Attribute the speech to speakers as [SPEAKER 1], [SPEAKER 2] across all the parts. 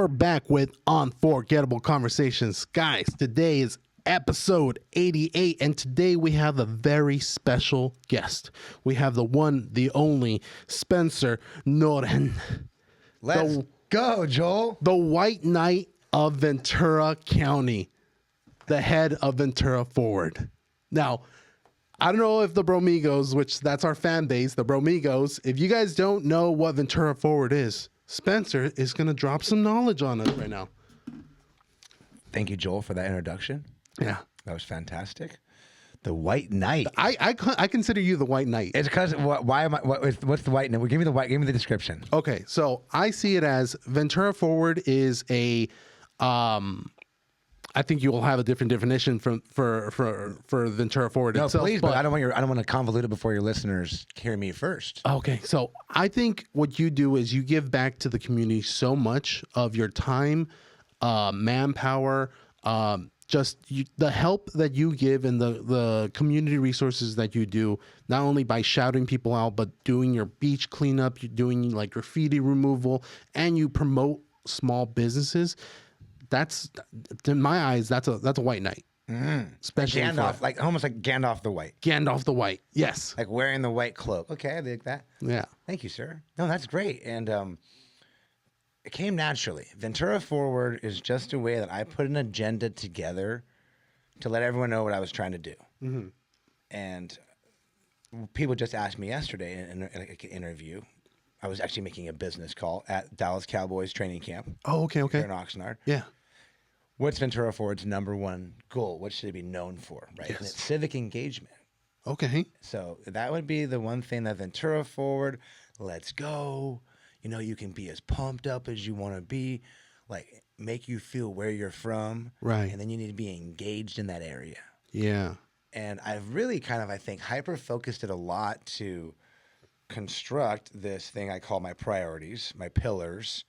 [SPEAKER 1] we're back with Unforgettable Conversations. Guys, today is episode 88, and today we have a very special guest. We have the one, the only, Spencer Noren.
[SPEAKER 2] Let's go, Joel.
[SPEAKER 1] The White Knight of Ventura County, the head of Ventura Forward. Now, I don't know if the Bromigos, which that's our fan base, the Bromigos, if you guys don't know what Ventura Forward is, Spencer is going to drop some knowledge on us right now.
[SPEAKER 2] Thank you, Joel, for that introduction.
[SPEAKER 1] Yeah.
[SPEAKER 2] That was fantastic. The White Knight.
[SPEAKER 1] I consider you the White Knight.
[SPEAKER 2] It's because why am I? What's the White Knight? Well, give me the description.
[SPEAKER 1] Okay, so I see it as Ventura Forward is a. I think you will have a different definition for Ventura Forward
[SPEAKER 2] No,
[SPEAKER 1] itself.
[SPEAKER 2] please, but I don't want to convolute it before your listeners hear me first.
[SPEAKER 1] Okay, so I think what you do is you give back to the community so much of your time, manpower, the help that you give and the community resources that you do, not only by shouting people out, but doing your beach cleanup, you're doing like graffiti removal, and you promote small businesses. That's, in my eyes, that's a White Knight. Especially
[SPEAKER 2] Gandalf, almost like Gandalf the White.
[SPEAKER 1] Gandalf the White, yes.
[SPEAKER 2] Like wearing the white cloak. Okay, I like that.
[SPEAKER 1] Yeah.
[SPEAKER 2] Thank you, sir. No, that's great. And it came naturally. Ventura Forward is just a way that I put an agenda together to let everyone know what I was trying to do. Mm-hmm. And people just asked me yesterday in an interview. I was actually making a business call at Dallas Cowboys training camp.
[SPEAKER 1] Oh, okay.
[SPEAKER 2] Here in Oxnard.
[SPEAKER 1] Yeah.
[SPEAKER 2] What's Ventura Forward's number one goal? What should it be known for, right?
[SPEAKER 1] Yes.
[SPEAKER 2] And it's civic engagement.
[SPEAKER 1] Okay.
[SPEAKER 2] So that would be the one thing that Ventura Forward, let's go. You know, you can be as pumped up as you want to be, like make you feel where you're from.
[SPEAKER 1] Right.
[SPEAKER 2] And then you need to be engaged in that area.
[SPEAKER 1] Yeah.
[SPEAKER 2] And I've really I think, hyper-focused it a lot to construct this thing I call my priorities, my pillars,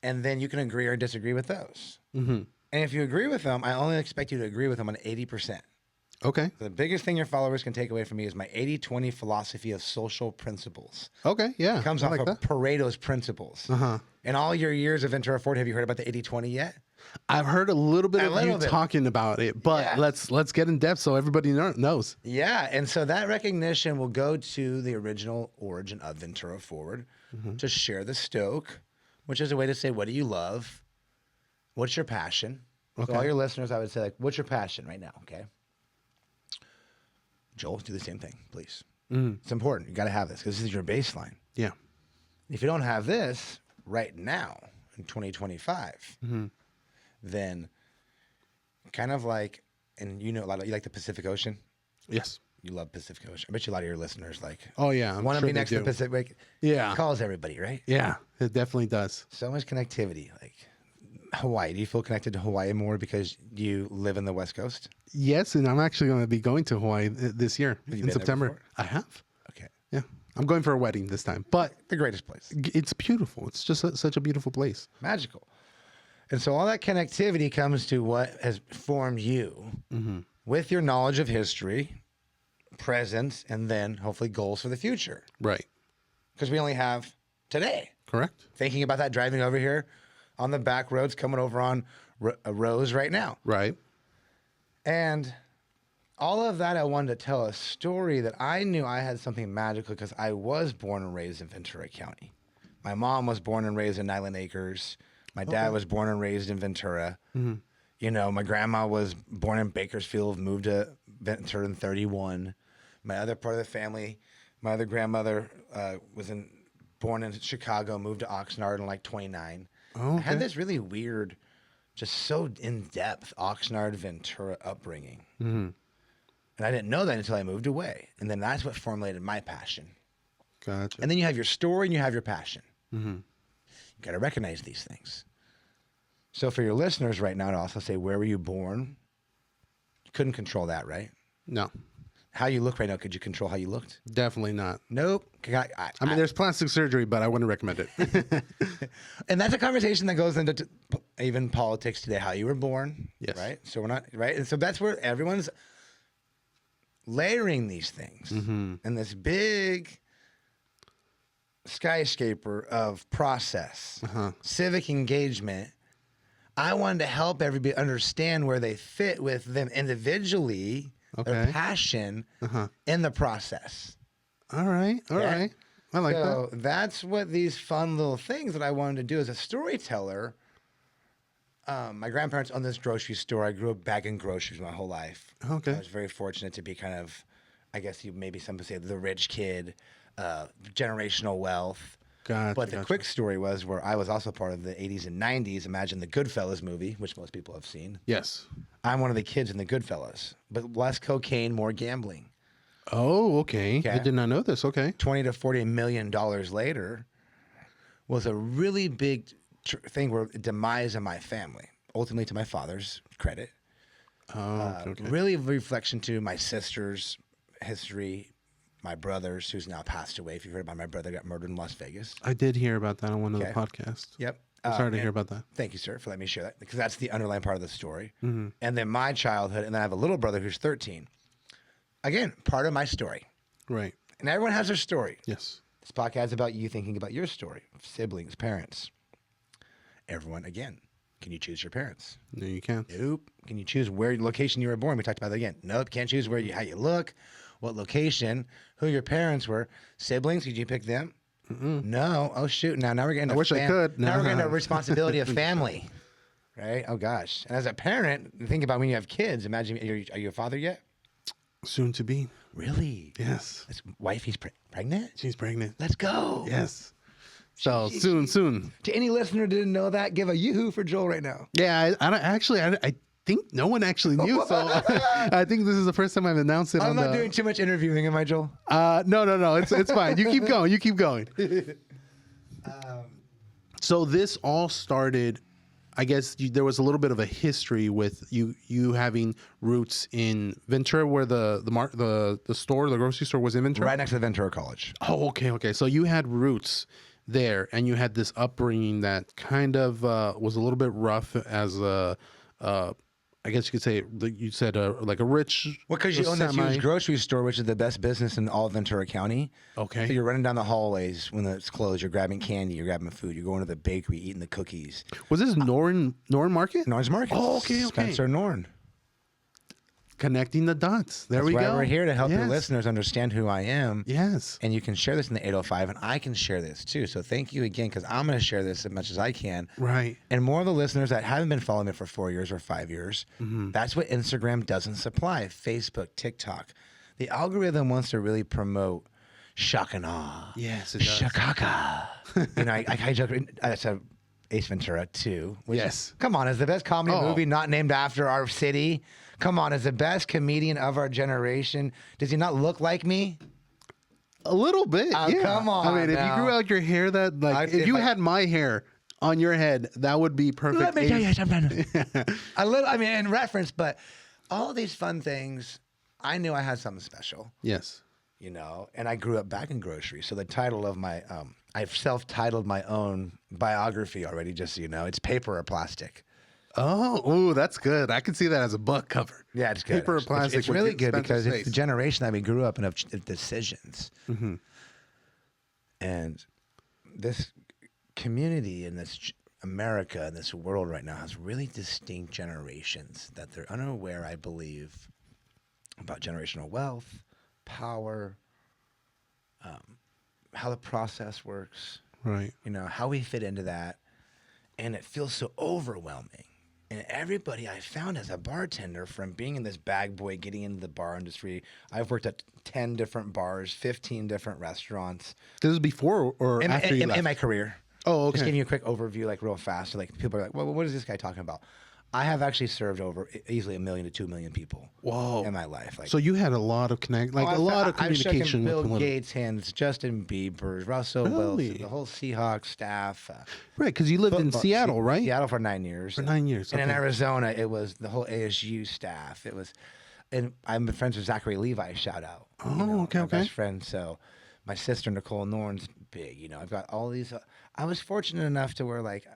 [SPEAKER 2] and then you can agree or disagree with those. Mm-hmm. And if you agree with them, I only expect you to agree with them on 80%.
[SPEAKER 1] Okay.
[SPEAKER 2] The biggest thing your followers can take away from me is my 80-20 philosophy of social principles.
[SPEAKER 1] Okay, yeah.
[SPEAKER 2] It comes off of Pareto's principles. Uh-huh. In all your years of Ventura Forward, have you heard about the 80-20 yet?
[SPEAKER 1] I've heard a little bit of you talking about it, but let's get in depth so everybody knows.
[SPEAKER 2] Yeah, and so that recognition will go to the original origin of Ventura Forward to share the stoke, which is a way to say, what do you love? What's your passion? Okay. So all your listeners, I would say, like, what's your passion right now, okay? Joel, do the same thing, please. It's important. You got to have this because this is your baseline.
[SPEAKER 1] Yeah.
[SPEAKER 2] If you don't have this right now in 2025, then kind of like, and you know a lot of, you like the Pacific Ocean?
[SPEAKER 1] Yes.
[SPEAKER 2] You love Pacific Ocean. I bet you a lot of your listeners like.
[SPEAKER 1] Oh yeah,
[SPEAKER 2] want to be next to the Pacific.
[SPEAKER 1] Yeah.
[SPEAKER 2] It calls everybody, right?
[SPEAKER 1] Yeah, it definitely does.
[SPEAKER 2] So much connectivity. Like Hawaii. Do you feel connected to Hawaii more because you live in the West Coast?
[SPEAKER 1] Yes, and I'm actually going to be going to Hawaii this year in September. I have.
[SPEAKER 2] Okay.
[SPEAKER 1] Yeah. I'm going for a wedding this time, but
[SPEAKER 2] the greatest place.
[SPEAKER 1] It's beautiful. It's just such a beautiful place.
[SPEAKER 2] Magical. And so all that connectivity comes to what has formed you with your knowledge of history, present, and then hopefully goals for the future.
[SPEAKER 1] Right.
[SPEAKER 2] Because we only have today.
[SPEAKER 1] Correct.
[SPEAKER 2] Thinking about that driving over here on the back roads, coming over on Rose right now.
[SPEAKER 1] Right.
[SPEAKER 2] And all of that, I wanted to tell a story that I knew I had something magical because I was born and raised in Ventura County. My mom was born and raised in Island Acres. My dad was born and raised in Ventura. You know, my grandma was born in Bakersfield, moved to Ventura in 31. My other part of the family, my other grandmother was born in Chicago, moved to Oxnard in like 29. I had this really weird, just so in-depth Oxnard, Ventura upbringing. And I didn't know that until I moved away. And then that's what formulated my passion.
[SPEAKER 1] Gotcha.
[SPEAKER 2] And then you have your story and you have your passion. You got to recognize these things. So for your listeners right now to also say, where were you born? You couldn't control that, right?
[SPEAKER 1] No.
[SPEAKER 2] How you look right now, could you control how you looked?
[SPEAKER 1] Definitely not.
[SPEAKER 2] Nope.
[SPEAKER 1] I mean, there's plastic surgery, but I wouldn't recommend it.
[SPEAKER 2] And that's a conversation that goes into even politics today, how you were born.
[SPEAKER 1] Yes.
[SPEAKER 2] Right? So we're not, right? And so that's where everyone's layering these things. And this big skyscraper of process, civic engagement I wanted to help everybody understand where they fit with them individually, their
[SPEAKER 1] Okay.
[SPEAKER 2] passion in the process.
[SPEAKER 1] All right. All
[SPEAKER 2] Yeah.
[SPEAKER 1] right. I like that.
[SPEAKER 2] So that's what these fun little things that I wanted to do as a storyteller. My grandparents owned this grocery store. I grew up bagging groceries my whole life.
[SPEAKER 1] Okay.
[SPEAKER 2] I was very fortunate to be kind of, I guess maybe some would say the rich kid, generational wealth.
[SPEAKER 1] Gotcha.
[SPEAKER 2] But the quick story was where I was also part of the 80s and 90s. Imagine the Goodfellas movie, which most people have seen.
[SPEAKER 1] Yes.
[SPEAKER 2] I'm one of the kids in the Goodfellas, but less cocaine, more gambling.
[SPEAKER 1] Oh, okay. I
[SPEAKER 2] Okay.
[SPEAKER 1] did not know this. Okay.
[SPEAKER 2] 20 to 40 million dollars later was a really big thing where demise of my family, ultimately to my father's credit.
[SPEAKER 1] Oh, okay.
[SPEAKER 2] Really a reflection to my sister's history, my brother's, who's now passed away. If you heard about my brother, got murdered in Las Vegas.
[SPEAKER 1] I did hear about that on one of the
[SPEAKER 2] Okay.
[SPEAKER 1] podcasts.
[SPEAKER 2] Yep.
[SPEAKER 1] I'm sorry to
[SPEAKER 2] and
[SPEAKER 1] hear about that.
[SPEAKER 2] Thank you, sir, for letting me share that, because that's the underlying part of the story.
[SPEAKER 1] Mm-hmm.
[SPEAKER 2] And then my childhood, and then I have a little brother who's 13. Again, part of my story.
[SPEAKER 1] Right.
[SPEAKER 2] And everyone has their story.
[SPEAKER 1] Yes.
[SPEAKER 2] This podcast is about you thinking about your story, siblings, parents. Everyone, again, can you choose your parents?
[SPEAKER 1] No, you can't.
[SPEAKER 2] Nope. Can you choose where location you were born? We talked about that again. Nope. Can't choose how you look, what location, who your parents were. Siblings, did you pick them? No. Oh shoot. Now we're getting.
[SPEAKER 1] I wish I could.
[SPEAKER 2] Now we're getting
[SPEAKER 1] No.
[SPEAKER 2] a responsibility of family, right? Oh gosh. And as a parent, think about when you have kids. Imagine, are you a father yet?
[SPEAKER 1] Soon to be.
[SPEAKER 2] Really?
[SPEAKER 1] Yes.
[SPEAKER 2] His wife, he's pregnant.
[SPEAKER 1] She's pregnant.
[SPEAKER 2] Let's go.
[SPEAKER 1] Yes. So soon.
[SPEAKER 2] To any listener who didn't know that, give a yoo-hoo for Joel right now.
[SPEAKER 1] Yeah. I don't actually. I think no one actually knew. So I think this is the first time I've announced it.
[SPEAKER 2] I'm
[SPEAKER 1] on
[SPEAKER 2] not
[SPEAKER 1] the,
[SPEAKER 2] doing too much interviewing, am I, Joel?
[SPEAKER 1] No. It's fine. You keep going. You keep going. So this all started. I guess there was a little bit of a history with you having roots in Ventura, where the store, the grocery store, was in Ventura.
[SPEAKER 2] Right next to the Ventura College.
[SPEAKER 1] Oh, okay. So you had roots there, and you had this upbringing that kind of was a little bit rough as a, I guess you could say, you said like a rich.
[SPEAKER 2] Well, because you own this huge grocery store, which is the best business in all of Ventura County.
[SPEAKER 1] Okay.
[SPEAKER 2] So you're running down the hallways when it's closed. You're grabbing candy. You're grabbing food. You're going to the bakery, eating the cookies.
[SPEAKER 1] Was this Norn Market?
[SPEAKER 2] Norn's Market.
[SPEAKER 1] Oh, okay.
[SPEAKER 2] Spencer Norn.
[SPEAKER 1] Connecting the dots. There
[SPEAKER 2] That's
[SPEAKER 1] we
[SPEAKER 2] why
[SPEAKER 1] go.
[SPEAKER 2] we're here to help your
[SPEAKER 1] Yes.
[SPEAKER 2] listeners understand who I am.
[SPEAKER 1] Yes.
[SPEAKER 2] And you can share this in the 805, and I can share this too. So thank you again, because I'm going to share this as much as I can.
[SPEAKER 1] Right.
[SPEAKER 2] And more of the listeners that haven't been following me for 4 years or 5 years, that's what Instagram doesn't supply. Facebook, TikTok. The algorithm wants to really promote shock and awe.
[SPEAKER 1] Yes, it does.
[SPEAKER 2] Shakaka. I joke. That's a Ace Ventura 2. Which,
[SPEAKER 1] Yes.
[SPEAKER 2] Come on, is the best comedy
[SPEAKER 1] Oh.
[SPEAKER 2] movie not named after our city. Come on, is the best comedian of our generation. Does he not look like me?
[SPEAKER 1] A little bit.
[SPEAKER 2] Oh,
[SPEAKER 1] yeah.
[SPEAKER 2] come on
[SPEAKER 1] I mean, if you
[SPEAKER 2] now.
[SPEAKER 1] grew out your hair, if you had my hair on your head, that would be perfect.
[SPEAKER 2] Let me tell you something. In reference, but all these fun things, I knew I had something special,
[SPEAKER 1] Yes.
[SPEAKER 2] and I grew up back in grocery. So the title of my, I've self-titled my own biography already, just so you know. It's Paper or Plastic.
[SPEAKER 1] Oh, that's good. I can see that as a book cover.
[SPEAKER 2] Yeah, it's good.
[SPEAKER 1] Paper or
[SPEAKER 2] It's-
[SPEAKER 1] plastic.
[SPEAKER 2] It's
[SPEAKER 1] with
[SPEAKER 2] really
[SPEAKER 1] the
[SPEAKER 2] good because
[SPEAKER 1] expensive
[SPEAKER 2] it's the
[SPEAKER 1] face.
[SPEAKER 2] generation that we grew up in of decisions.
[SPEAKER 1] Mm-hmm.
[SPEAKER 2] And this community in this America and this world right now has really distinct generations that they're unaware, I believe, about generational wealth, power, how the process works,
[SPEAKER 1] Right.
[SPEAKER 2] how we fit into that. And it feels so overwhelming. And everybody I found as a bartender, from being in this bag boy, getting into the bar industry, I've worked at 10 different bars, 15 different restaurants.
[SPEAKER 1] This is before or after you left?
[SPEAKER 2] In my career.
[SPEAKER 1] Oh, okay.
[SPEAKER 2] Just giving you a quick overview, like real fast. So, like, people are like, well, what is this guy talking about? I have actually served over easily 1 million to 2 million people.
[SPEAKER 1] Whoa.
[SPEAKER 2] In my life. Like,
[SPEAKER 1] So you had a lot of a lot of communication
[SPEAKER 2] I've
[SPEAKER 1] with
[SPEAKER 2] shaken Bill
[SPEAKER 1] the
[SPEAKER 2] Gates' hands, Justin Bieber, Russell
[SPEAKER 1] Really?
[SPEAKER 2] Wilson, the whole Seahawks staff.
[SPEAKER 1] Right, because you lived in
[SPEAKER 2] Football-
[SPEAKER 1] Seattle, right?
[SPEAKER 2] Seattle for 9 years.
[SPEAKER 1] For 9 years.
[SPEAKER 2] And in
[SPEAKER 1] okay.
[SPEAKER 2] Arizona, it was the whole ASU staff. It was, and I'm friends with Zachary Levi. Shout out.
[SPEAKER 1] Oh, okay,
[SPEAKER 2] my
[SPEAKER 1] okay.
[SPEAKER 2] Best friend. So, my sister Nicole Norn's big. I've got all these. I was fortunate enough to where, like,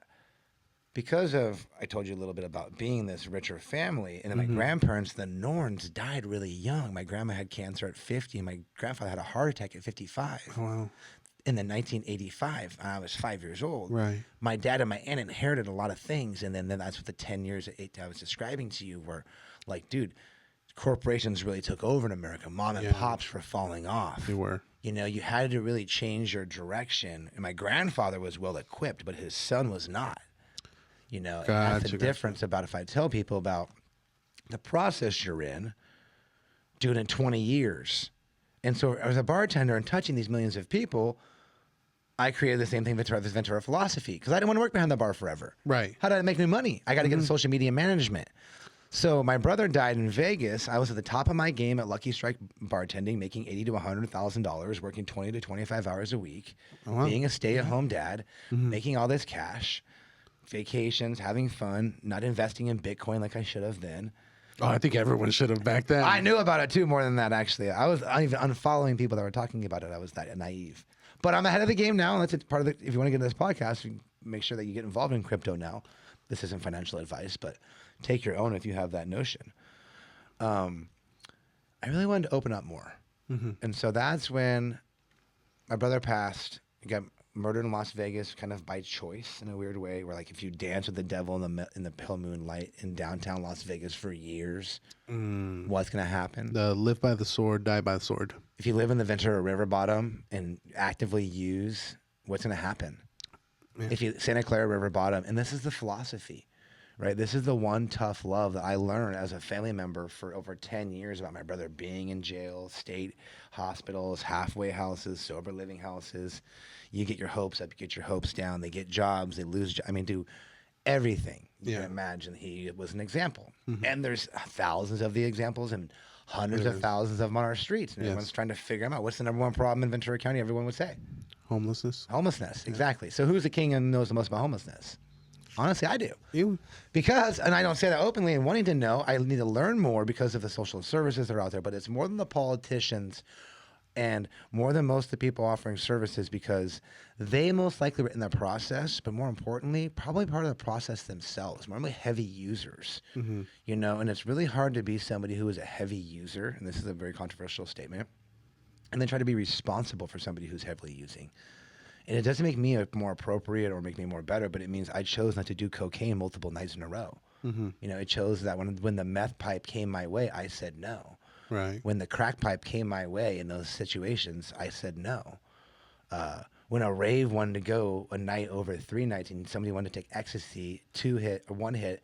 [SPEAKER 2] because of, I told you a little bit about being this richer family, and then my grandparents, the Norns, died really young. My grandma had cancer at 50, and my grandfather had a heart attack at 55.
[SPEAKER 1] Wow.
[SPEAKER 2] in the 1985, I was 5 years old.
[SPEAKER 1] Right.
[SPEAKER 2] My dad and my aunt inherited a lot of things, and then that's what the 10 years I was describing to you were like, dude, corporations really took over in America. Mom and pops were falling off.
[SPEAKER 1] They were.
[SPEAKER 2] You know, you had to really change your direction. And my grandfather was well equipped, but his son was not. You know, and that's the difference about if I tell people about the process you're in, do it in 20 years. And so as a bartender and touching these millions of people, I created the same thing, this Ventura philosophy, because I didn't want to work behind the bar forever.
[SPEAKER 1] Right.
[SPEAKER 2] How did I make new money? I got to get into social media management. So my brother died in Vegas. I was at the top of my game at Lucky Strike bartending, making $80,000 to $100,000, working 20 to 25 hours a week, being a stay-at-home dad, making all this cash, vacations, having fun, not investing in Bitcoin like I should have then.
[SPEAKER 1] Oh, I think everyone should have back then.
[SPEAKER 2] I knew about it too, more than that, actually. I was even unfollowing people that were talking about it. I was that naive. But I'm ahead of the game now. And that's part of if you want to get into this podcast, make sure that you get involved in crypto now. This isn't financial advice, but take your own if you have that notion. I really wanted to open up more. And so that's when my brother passed. He got murdered in Las Vegas, kind of by choice in a weird way, where like if you dance with the devil in the pale moonlight in downtown Las Vegas for years, what's going to happen?
[SPEAKER 1] Live by the sword, die by the sword.
[SPEAKER 2] If you live in the Ventura River bottom and actively use, what's going to happen? Yeah. If you Santa Clara River bottom, and this is the philosophy, right? This is the one tough love that I learned as a family member for over 10 years about my brother being in jail, state hospitals, halfway houses, sober living houses. You get your hopes up, you get your hopes down. They get jobs, they lose. I mean, do everything. You can imagine. He was an example. And there's thousands of the examples and hundreds of thousands of them on our streets. And everyone's trying to figure them out. What's the number one problem in Ventura County? Everyone would say.
[SPEAKER 1] Homelessness.
[SPEAKER 2] Homelessness, exactly. So who's the king and knows the most about homelessness? Honestly, I do.
[SPEAKER 1] You.
[SPEAKER 2] Because, and I don't say that openly and wanting to know, I need to learn more because of the social services that are out there. But it's more than the politicians and more than most of the people offering services, because they most likely were in the process, but more importantly, probably part of the process themselves, normally heavy users, you know, and it's really hard to be somebody who is a heavy user, and this is a very controversial statement, and then try to be responsible for somebody who's heavily using. And it doesn't make me more appropriate or make me more better, but it means I chose not to do cocaine multiple nights in a row. You know, it chose that when the meth pipe came my way, I said no.
[SPEAKER 1] Right.
[SPEAKER 2] When the crack pipe came my way in those situations, I said no. When a rave wanted to go a night over 3 nights and somebody wanted to take ecstasy, 1 hit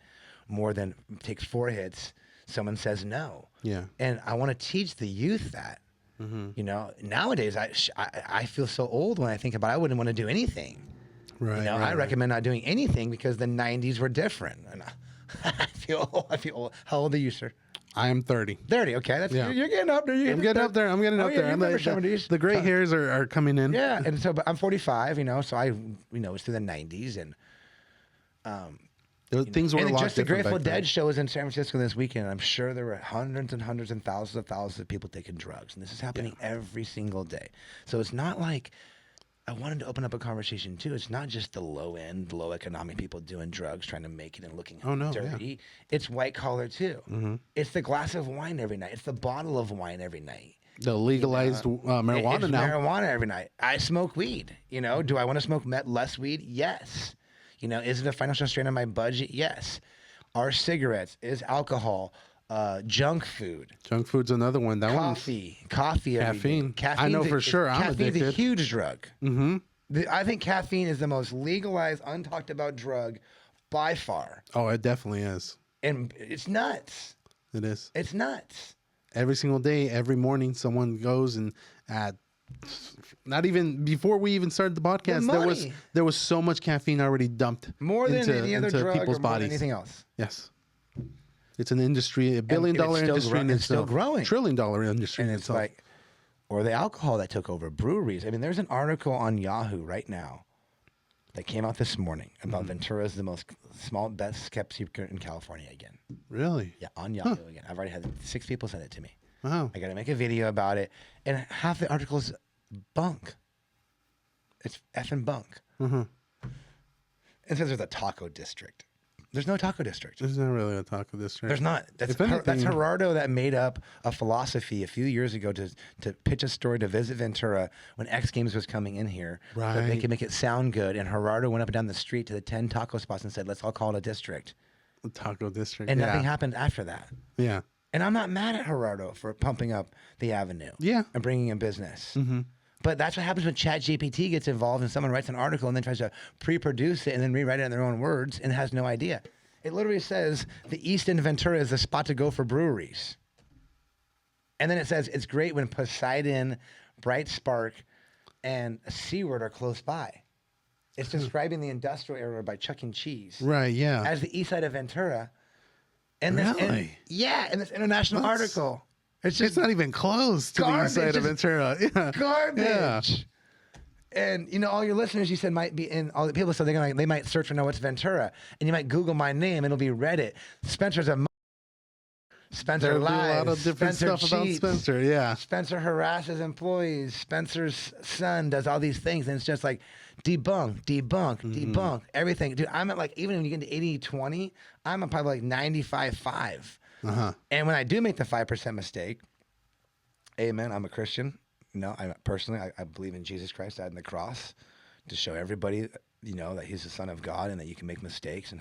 [SPEAKER 2] more than takes 4 hits, someone says no.
[SPEAKER 1] Yeah.
[SPEAKER 2] And I want to teach the youth that. You know, nowadays I feel so old when I think about it. I wouldn't want to do anything.
[SPEAKER 1] Right.
[SPEAKER 2] You know, I recommend not doing anything because the 90s were different. And I feel old. How old are you, sir?
[SPEAKER 1] I am 30.
[SPEAKER 2] 30, okay. That's you're getting up there.
[SPEAKER 1] I'm getting up there. I'm getting up there. The gray hairs are coming in.
[SPEAKER 2] Yeah, and so but I'm 45, you know, so I it's through the 90s and
[SPEAKER 1] things were a lot
[SPEAKER 2] just the
[SPEAKER 1] different.
[SPEAKER 2] Grateful Dead show was in San Francisco this weekend. I'm sure there were hundreds and hundreds and thousands of people taking drugs, and this is happening every single day. So it's not like I wanted to open up a conversation too. It's not just the low end, low economic people doing drugs, trying to make it and looking dirty. It's white collar too. It's the glass of wine every night. It's the bottle of wine every night.
[SPEAKER 1] The legalized marijuana
[SPEAKER 2] it's
[SPEAKER 1] now.
[SPEAKER 2] Marijuana every night. I smoke weed. You know, do I want to smoke less weed? Yes. You know, is it a financial strain on my budget? Yes. Are cigarettes? Is alcohol? Junk food.
[SPEAKER 1] Junk food's another one.
[SPEAKER 2] Coffee.
[SPEAKER 1] Caffeine. I know for sure. I'm addicted.
[SPEAKER 2] Caffeine's a huge drug. I think caffeine is the most legalized, untalked about drug by far.
[SPEAKER 1] Oh, it definitely is.
[SPEAKER 2] And it's nuts.
[SPEAKER 1] It is.
[SPEAKER 2] It's nuts.
[SPEAKER 1] Every single day, every morning, someone goes and not even before we even started the podcast, there was so much caffeine already dumped
[SPEAKER 2] more than any other drug
[SPEAKER 1] people's
[SPEAKER 2] or
[SPEAKER 1] bodies.
[SPEAKER 2] Anything else.
[SPEAKER 1] Yes. It's an industry, $1 billion industry, and
[SPEAKER 2] it's still growing.
[SPEAKER 1] $1 trillion industry.
[SPEAKER 2] And it's like, or the alcohol that took over breweries. I mean, there's an article on Yahoo right now that came out this morning about Ventura's the best kept secret in California again.
[SPEAKER 1] Really?
[SPEAKER 2] Yeah, on Yahoo again. I've already had 6 people send it to me.
[SPEAKER 1] Wow.
[SPEAKER 2] I got to make a video about it, and half the article is bunk. It's effing bunk. It says there's a taco district. There's no taco district.
[SPEAKER 1] There's not really a taco district.
[SPEAKER 2] There's not. That's Gerardo that made up a philosophy a few years ago to pitch a story to visit Ventura when X Games was coming in here.
[SPEAKER 1] Right.
[SPEAKER 2] So they could make it sound good. And Gerardo went up and down the street to the 10 taco spots and said, let's all call it a district.
[SPEAKER 1] A taco district.
[SPEAKER 2] And nothing happened after that.
[SPEAKER 1] Yeah.
[SPEAKER 2] And I'm not mad at Gerardo for pumping up the avenue.
[SPEAKER 1] Yeah.
[SPEAKER 2] And bringing in business.
[SPEAKER 1] Mm-hmm.
[SPEAKER 2] But that's what happens when ChatGPT gets involved and someone writes an article and then tries to pre-produce it and then rewrite it in their own words and has no idea. It literally says the East End Ventura is the spot to go for breweries. And then it says it's great when Poseidon, Bright Spark, and Seaward are close by. It's describing the industrial area by Chuck E. Cheese.
[SPEAKER 1] Right, yeah.
[SPEAKER 2] As the east side of Ventura. And
[SPEAKER 1] Really?
[SPEAKER 2] in this international article.
[SPEAKER 1] It's not even close to the east side of Ventura. Yeah.
[SPEAKER 2] Garbage.
[SPEAKER 1] Yeah.
[SPEAKER 2] And you know, all your listeners, you said might be in all the people, so they might search for know what's Ventura, and you might Google my name, and it'll be Reddit. Spencer's a Spencer
[SPEAKER 1] There'll be
[SPEAKER 2] lies.
[SPEAKER 1] a lot of different
[SPEAKER 2] Spencer
[SPEAKER 1] stuff
[SPEAKER 2] cheats.
[SPEAKER 1] about Spencer. Yeah.
[SPEAKER 2] Spencer harasses employees. Spencer's son does all these things, and it's just like debunk everything, dude. I'm at like, even when you get to 80-20, I'm at probably like 95-5. And when I do make the 5% mistake, amen, I'm a Christian. No, I personally, I believe in Jesus Christ died on the cross to show everybody, you know, that he's the Son of God and that you can make mistakes and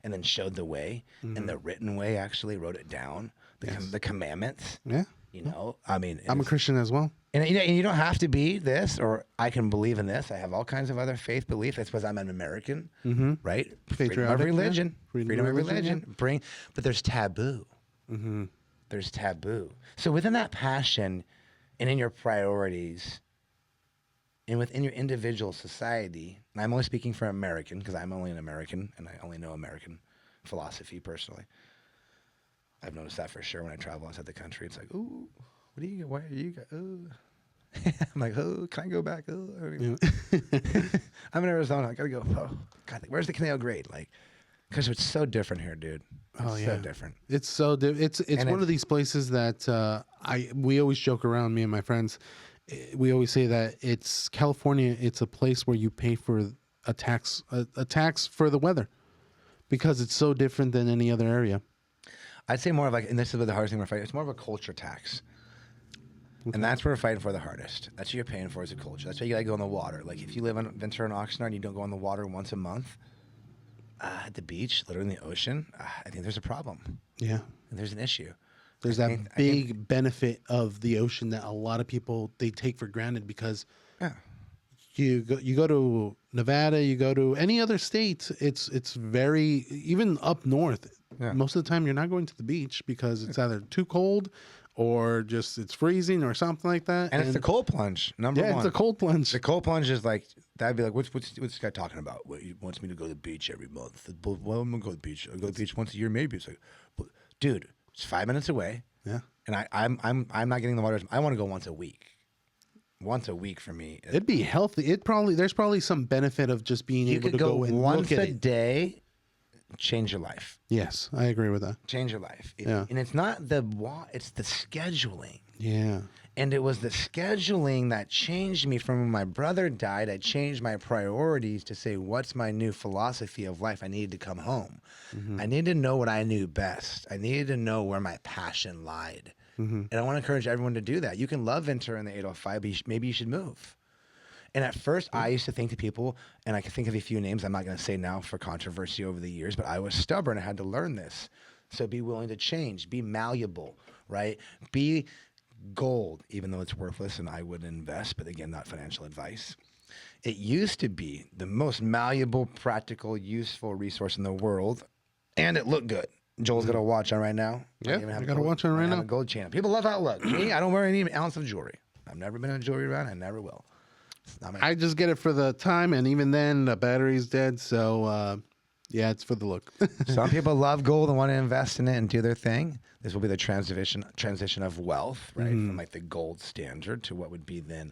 [SPEAKER 2] then showed the way and the written way, actually wrote it down, the commandments.
[SPEAKER 1] Yeah.
[SPEAKER 2] You know, I mean,
[SPEAKER 1] I'm a Christian as well.
[SPEAKER 2] And you don't have to be this, or I can believe in this. I have all kinds of other faith beliefs. That's because I'm an American, right? Freedom of religion, freedom of religion. But there's taboo. There's taboo. So within that passion, and in your priorities, and within your individual society, and I'm only speaking for American because I'm only an American, and I only know American philosophy personally. I've noticed that for sure when I travel outside the country. It's like, ooh, what do you got? Why are you got? Ooh. I'm like, oh, can I go back? Oh, I'm in Arizona. I gotta go. Oh, God, where's the Canal Grade? Like, because it's so different here, dude. It's so different.
[SPEAKER 1] It's so it's one of these places that we always joke around, me and my friends. We always say that it's California. It's a place where you pay for a tax for the weather because it's so different than any other area.
[SPEAKER 2] I'd say more of like, and this is the hardest thing we're fighting. It's more of a culture tax. Okay. And that's what we're fighting for the hardest. That's what you're paying for is a culture. That's why you gotta go in the water. Like if you live in Ventura and Oxnard and you don't go in the water once a month, at the beach, literally in the ocean, I think there's a problem. Yeah. And there's an issue.
[SPEAKER 1] There's that big benefit of the ocean that a lot of people, they take for granted because you go to Nevada, you go to any other state, it's very, even up north, most of the time you're not going to the beach because it's either too cold or just it's freezing or something like that.
[SPEAKER 2] And it's the cold plunge, number one.
[SPEAKER 1] Yeah, it's a cold plunge.
[SPEAKER 2] The cold plunge is like, that'd be like, what's this guy talking about? What, he wants me to go to the beach every month. Well, I'm going to go to the beach. I'll go to the beach once a year, maybe. It's like, dude, it's 5 minutes away. Yeah. And I'm not getting the water. I want to go once a week. Once a week for me.
[SPEAKER 1] It'd be healthy. There's probably some benefit of just being able to go and
[SPEAKER 2] once
[SPEAKER 1] look at
[SPEAKER 2] a day, change your life.
[SPEAKER 1] Yes, I agree with that.
[SPEAKER 2] Change your life. And it's not it's the scheduling.
[SPEAKER 1] Yeah.
[SPEAKER 2] And it was the scheduling that changed me from when my brother died. I changed my priorities to say, what's my new philosophy of life? I needed to come home. I needed to know what I knew best. I needed to know where my passion lied. And I want to encourage everyone to do that. You can love Ventura in the 805, but maybe you should move. And at first, I used to think to people, and I can think of a few names I'm not going to say now for controversy over the years, but I was stubborn. I had to learn this. So be willing to change. Be malleable, right? Be gold, even though it's worthless and I wouldn't invest, but again, not financial advice. It used to be the most malleable, practical, useful resource in the world, and it looked good. Joel's got a watch on right now.
[SPEAKER 1] Yeah, I got a watch on right now.
[SPEAKER 2] A gold chain. People love how it looks. Me, I don't wear any ounce of jewelry. I've never been in a jewelry brand. I never will.
[SPEAKER 1] I just get it for the time, and even then, the battery's dead. So, yeah, it's for the look.
[SPEAKER 2] Some people love gold and want to invest in it and do their thing. This will be the transition of wealth, right? From like the gold standard to what would be then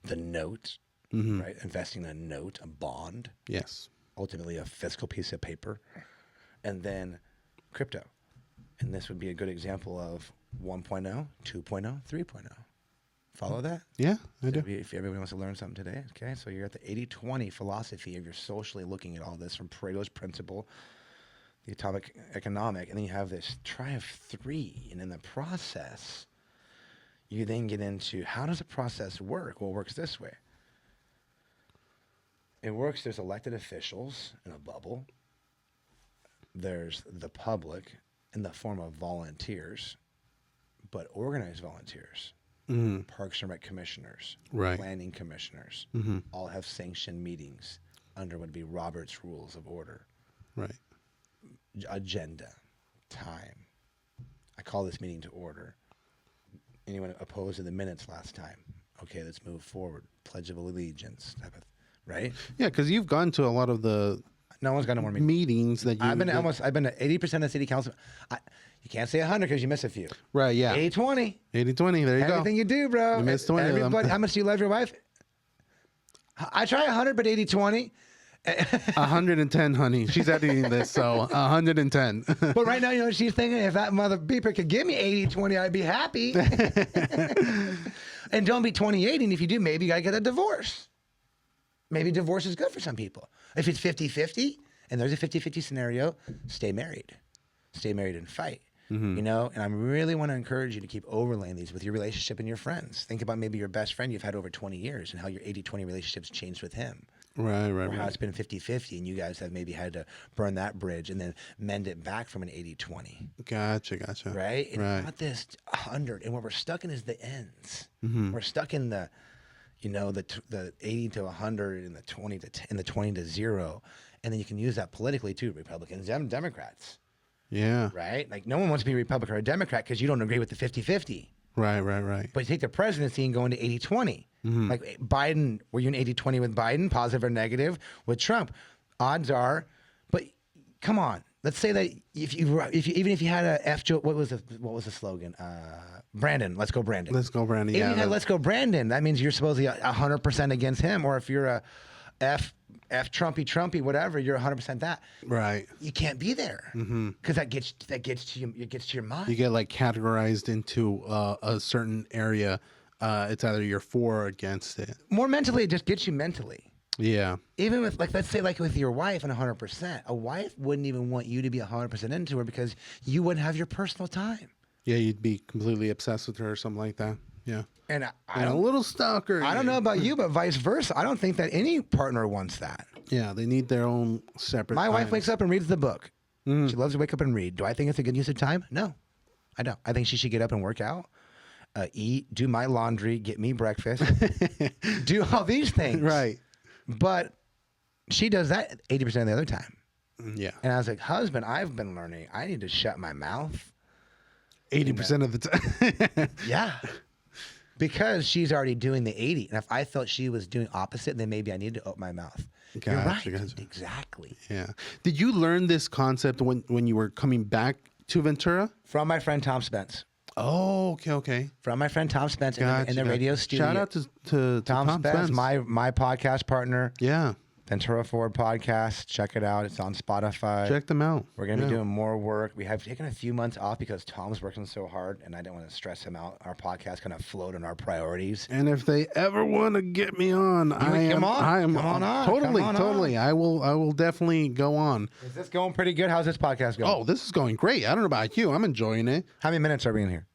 [SPEAKER 2] the note, right? Investing in a note, a bond.
[SPEAKER 1] Yes.
[SPEAKER 2] Ultimately, a physical piece of paper, and then crypto. And this would be a good example of 1.0, 2.0, 3.0. Follow that?
[SPEAKER 1] Yeah, I do.
[SPEAKER 2] If everybody wants to learn something today, okay? So you're at the 80-20 philosophy of you're socially looking at all this from Pareto's principle, the atomic economic, and then you have this try of 3. And in the process, you then get into how does a process work? Well, it works this way. It works, there's elected officials in a bubble. There's the public in the form of volunteers, but organized volunteers. Parks and Rec commissioners, planning commissioners, all have sanctioned meetings under what would be Robert's Rules of Order.
[SPEAKER 1] Right.
[SPEAKER 2] Agenda, time. I call this meeting to order. Anyone opposed to the minutes last time? Okay, let's move forward. Pledge of Allegiance, type of, right?
[SPEAKER 1] Yeah, because you've gone to a lot of the
[SPEAKER 2] no one's gone to more
[SPEAKER 1] meetings that you.
[SPEAKER 2] I've been to 80% of city council. You can't say 100 because you miss a few.
[SPEAKER 1] Right. Yeah.
[SPEAKER 2] 80-20.
[SPEAKER 1] 80-20. There you go.
[SPEAKER 2] Everything you do, bro.
[SPEAKER 1] You missed 20 of them.
[SPEAKER 2] How much do you love your wife? I try 100, but 80-20.
[SPEAKER 1] 110, honey. She's editing this, so 110.
[SPEAKER 2] But right now, you know, she's thinking if that mother beeper could give me 80-20, I'd be happy. And don't be 20-80. And if you do, maybe you got to get a divorce. Maybe divorce is good for some people. If it's 50-50, and there's a 50-50 scenario, stay married. Stay married and fight. You know, and I really want to encourage you to keep overlaying these with your relationship and your friends. Think about maybe your best friend you've had over 20 years and how your 80-20 relationships changed with him.
[SPEAKER 1] Right.
[SPEAKER 2] Or how it's been 50-50 and you guys have maybe had to burn that bridge and then mend it back from an 80-20.
[SPEAKER 1] Gotcha.
[SPEAKER 2] Right? And not this 100. And what we're stuck in is the ends. We're stuck in the, you know, the 80 to 100 and the 20 to 10, and the 20 to 0. And then you can use that politically too, Republicans and Democrats.
[SPEAKER 1] Yeah.
[SPEAKER 2] Right? Like no one wants to be a Republican or a Democrat because you don't agree with the 50-50.
[SPEAKER 1] Right.
[SPEAKER 2] But you take the presidency and go into 80-20. Like Biden, were you in 80-20 with Biden, positive or negative? With Trump, odds are, but come on. Let's say that even if you had a F Joe, what was the slogan? Brandon, let's go Brandon.
[SPEAKER 1] Let's go Brandon.
[SPEAKER 2] If
[SPEAKER 1] Yeah.
[SPEAKER 2] you had let's go Brandon, that means you're supposedly 100% against him. Or if you're a F Trumpy, whatever, you're 100% that.
[SPEAKER 1] Right.
[SPEAKER 2] You can't be there because that gets to you. It gets to your mind.
[SPEAKER 1] You get like categorized into a certain area. It's either you're for or against it.
[SPEAKER 2] More mentally, it just gets you mentally.
[SPEAKER 1] Yeah.
[SPEAKER 2] Even with, like, let's say, like with your wife and 100%, a wife wouldn't even want you to be 100% into her because you wouldn't have your personal time.
[SPEAKER 1] Yeah, you'd be completely obsessed with her or something like that. Yeah.
[SPEAKER 2] And
[SPEAKER 1] a little stalker.
[SPEAKER 2] I don't know about you, but vice versa. I don't think that any partner wants that.
[SPEAKER 1] Yeah, they need their own separate.
[SPEAKER 2] My wife
[SPEAKER 1] times.
[SPEAKER 2] wakes up and reads the book. She loves to wake up and read. Do I think it's a good use of time? No, I don't. I think she should get up and work out, eat, do my laundry, get me breakfast, do all these things.
[SPEAKER 1] Right.
[SPEAKER 2] But she does that 80% of the other time.
[SPEAKER 1] Yeah.
[SPEAKER 2] And I was like, husband, I've been learning. I need to shut my mouth.
[SPEAKER 1] 80% of the time.
[SPEAKER 2] Yeah. Because she's already doing the 80. And if I felt she was doing opposite, then maybe I need to open my mouth. You're right.
[SPEAKER 1] Gotcha.
[SPEAKER 2] Exactly.
[SPEAKER 1] Yeah. Did you learn this concept when you were coming back to Ventura?
[SPEAKER 2] From my friend Tom Spence.
[SPEAKER 1] Oh, okay.
[SPEAKER 2] From my friend Tom Spence in the radio studio.
[SPEAKER 1] Shout out to
[SPEAKER 2] Tom Spence, my podcast partner.
[SPEAKER 1] Yeah.
[SPEAKER 2] Ventura Forward podcast. Check it out. It's on Spotify.
[SPEAKER 1] Check them out.
[SPEAKER 2] We're going to be doing more work. We have taken a few months off because Tom's working so hard and I didn't want to stress him out. Our podcast kind of flowed on our priorities.
[SPEAKER 1] And if they ever want to get me on, I am on. Totally. I will definitely go on.
[SPEAKER 2] Is this going pretty good? How's this podcast going?
[SPEAKER 1] Oh, this is going great. I don't know about you. I'm enjoying it.
[SPEAKER 2] How many minutes are we in here?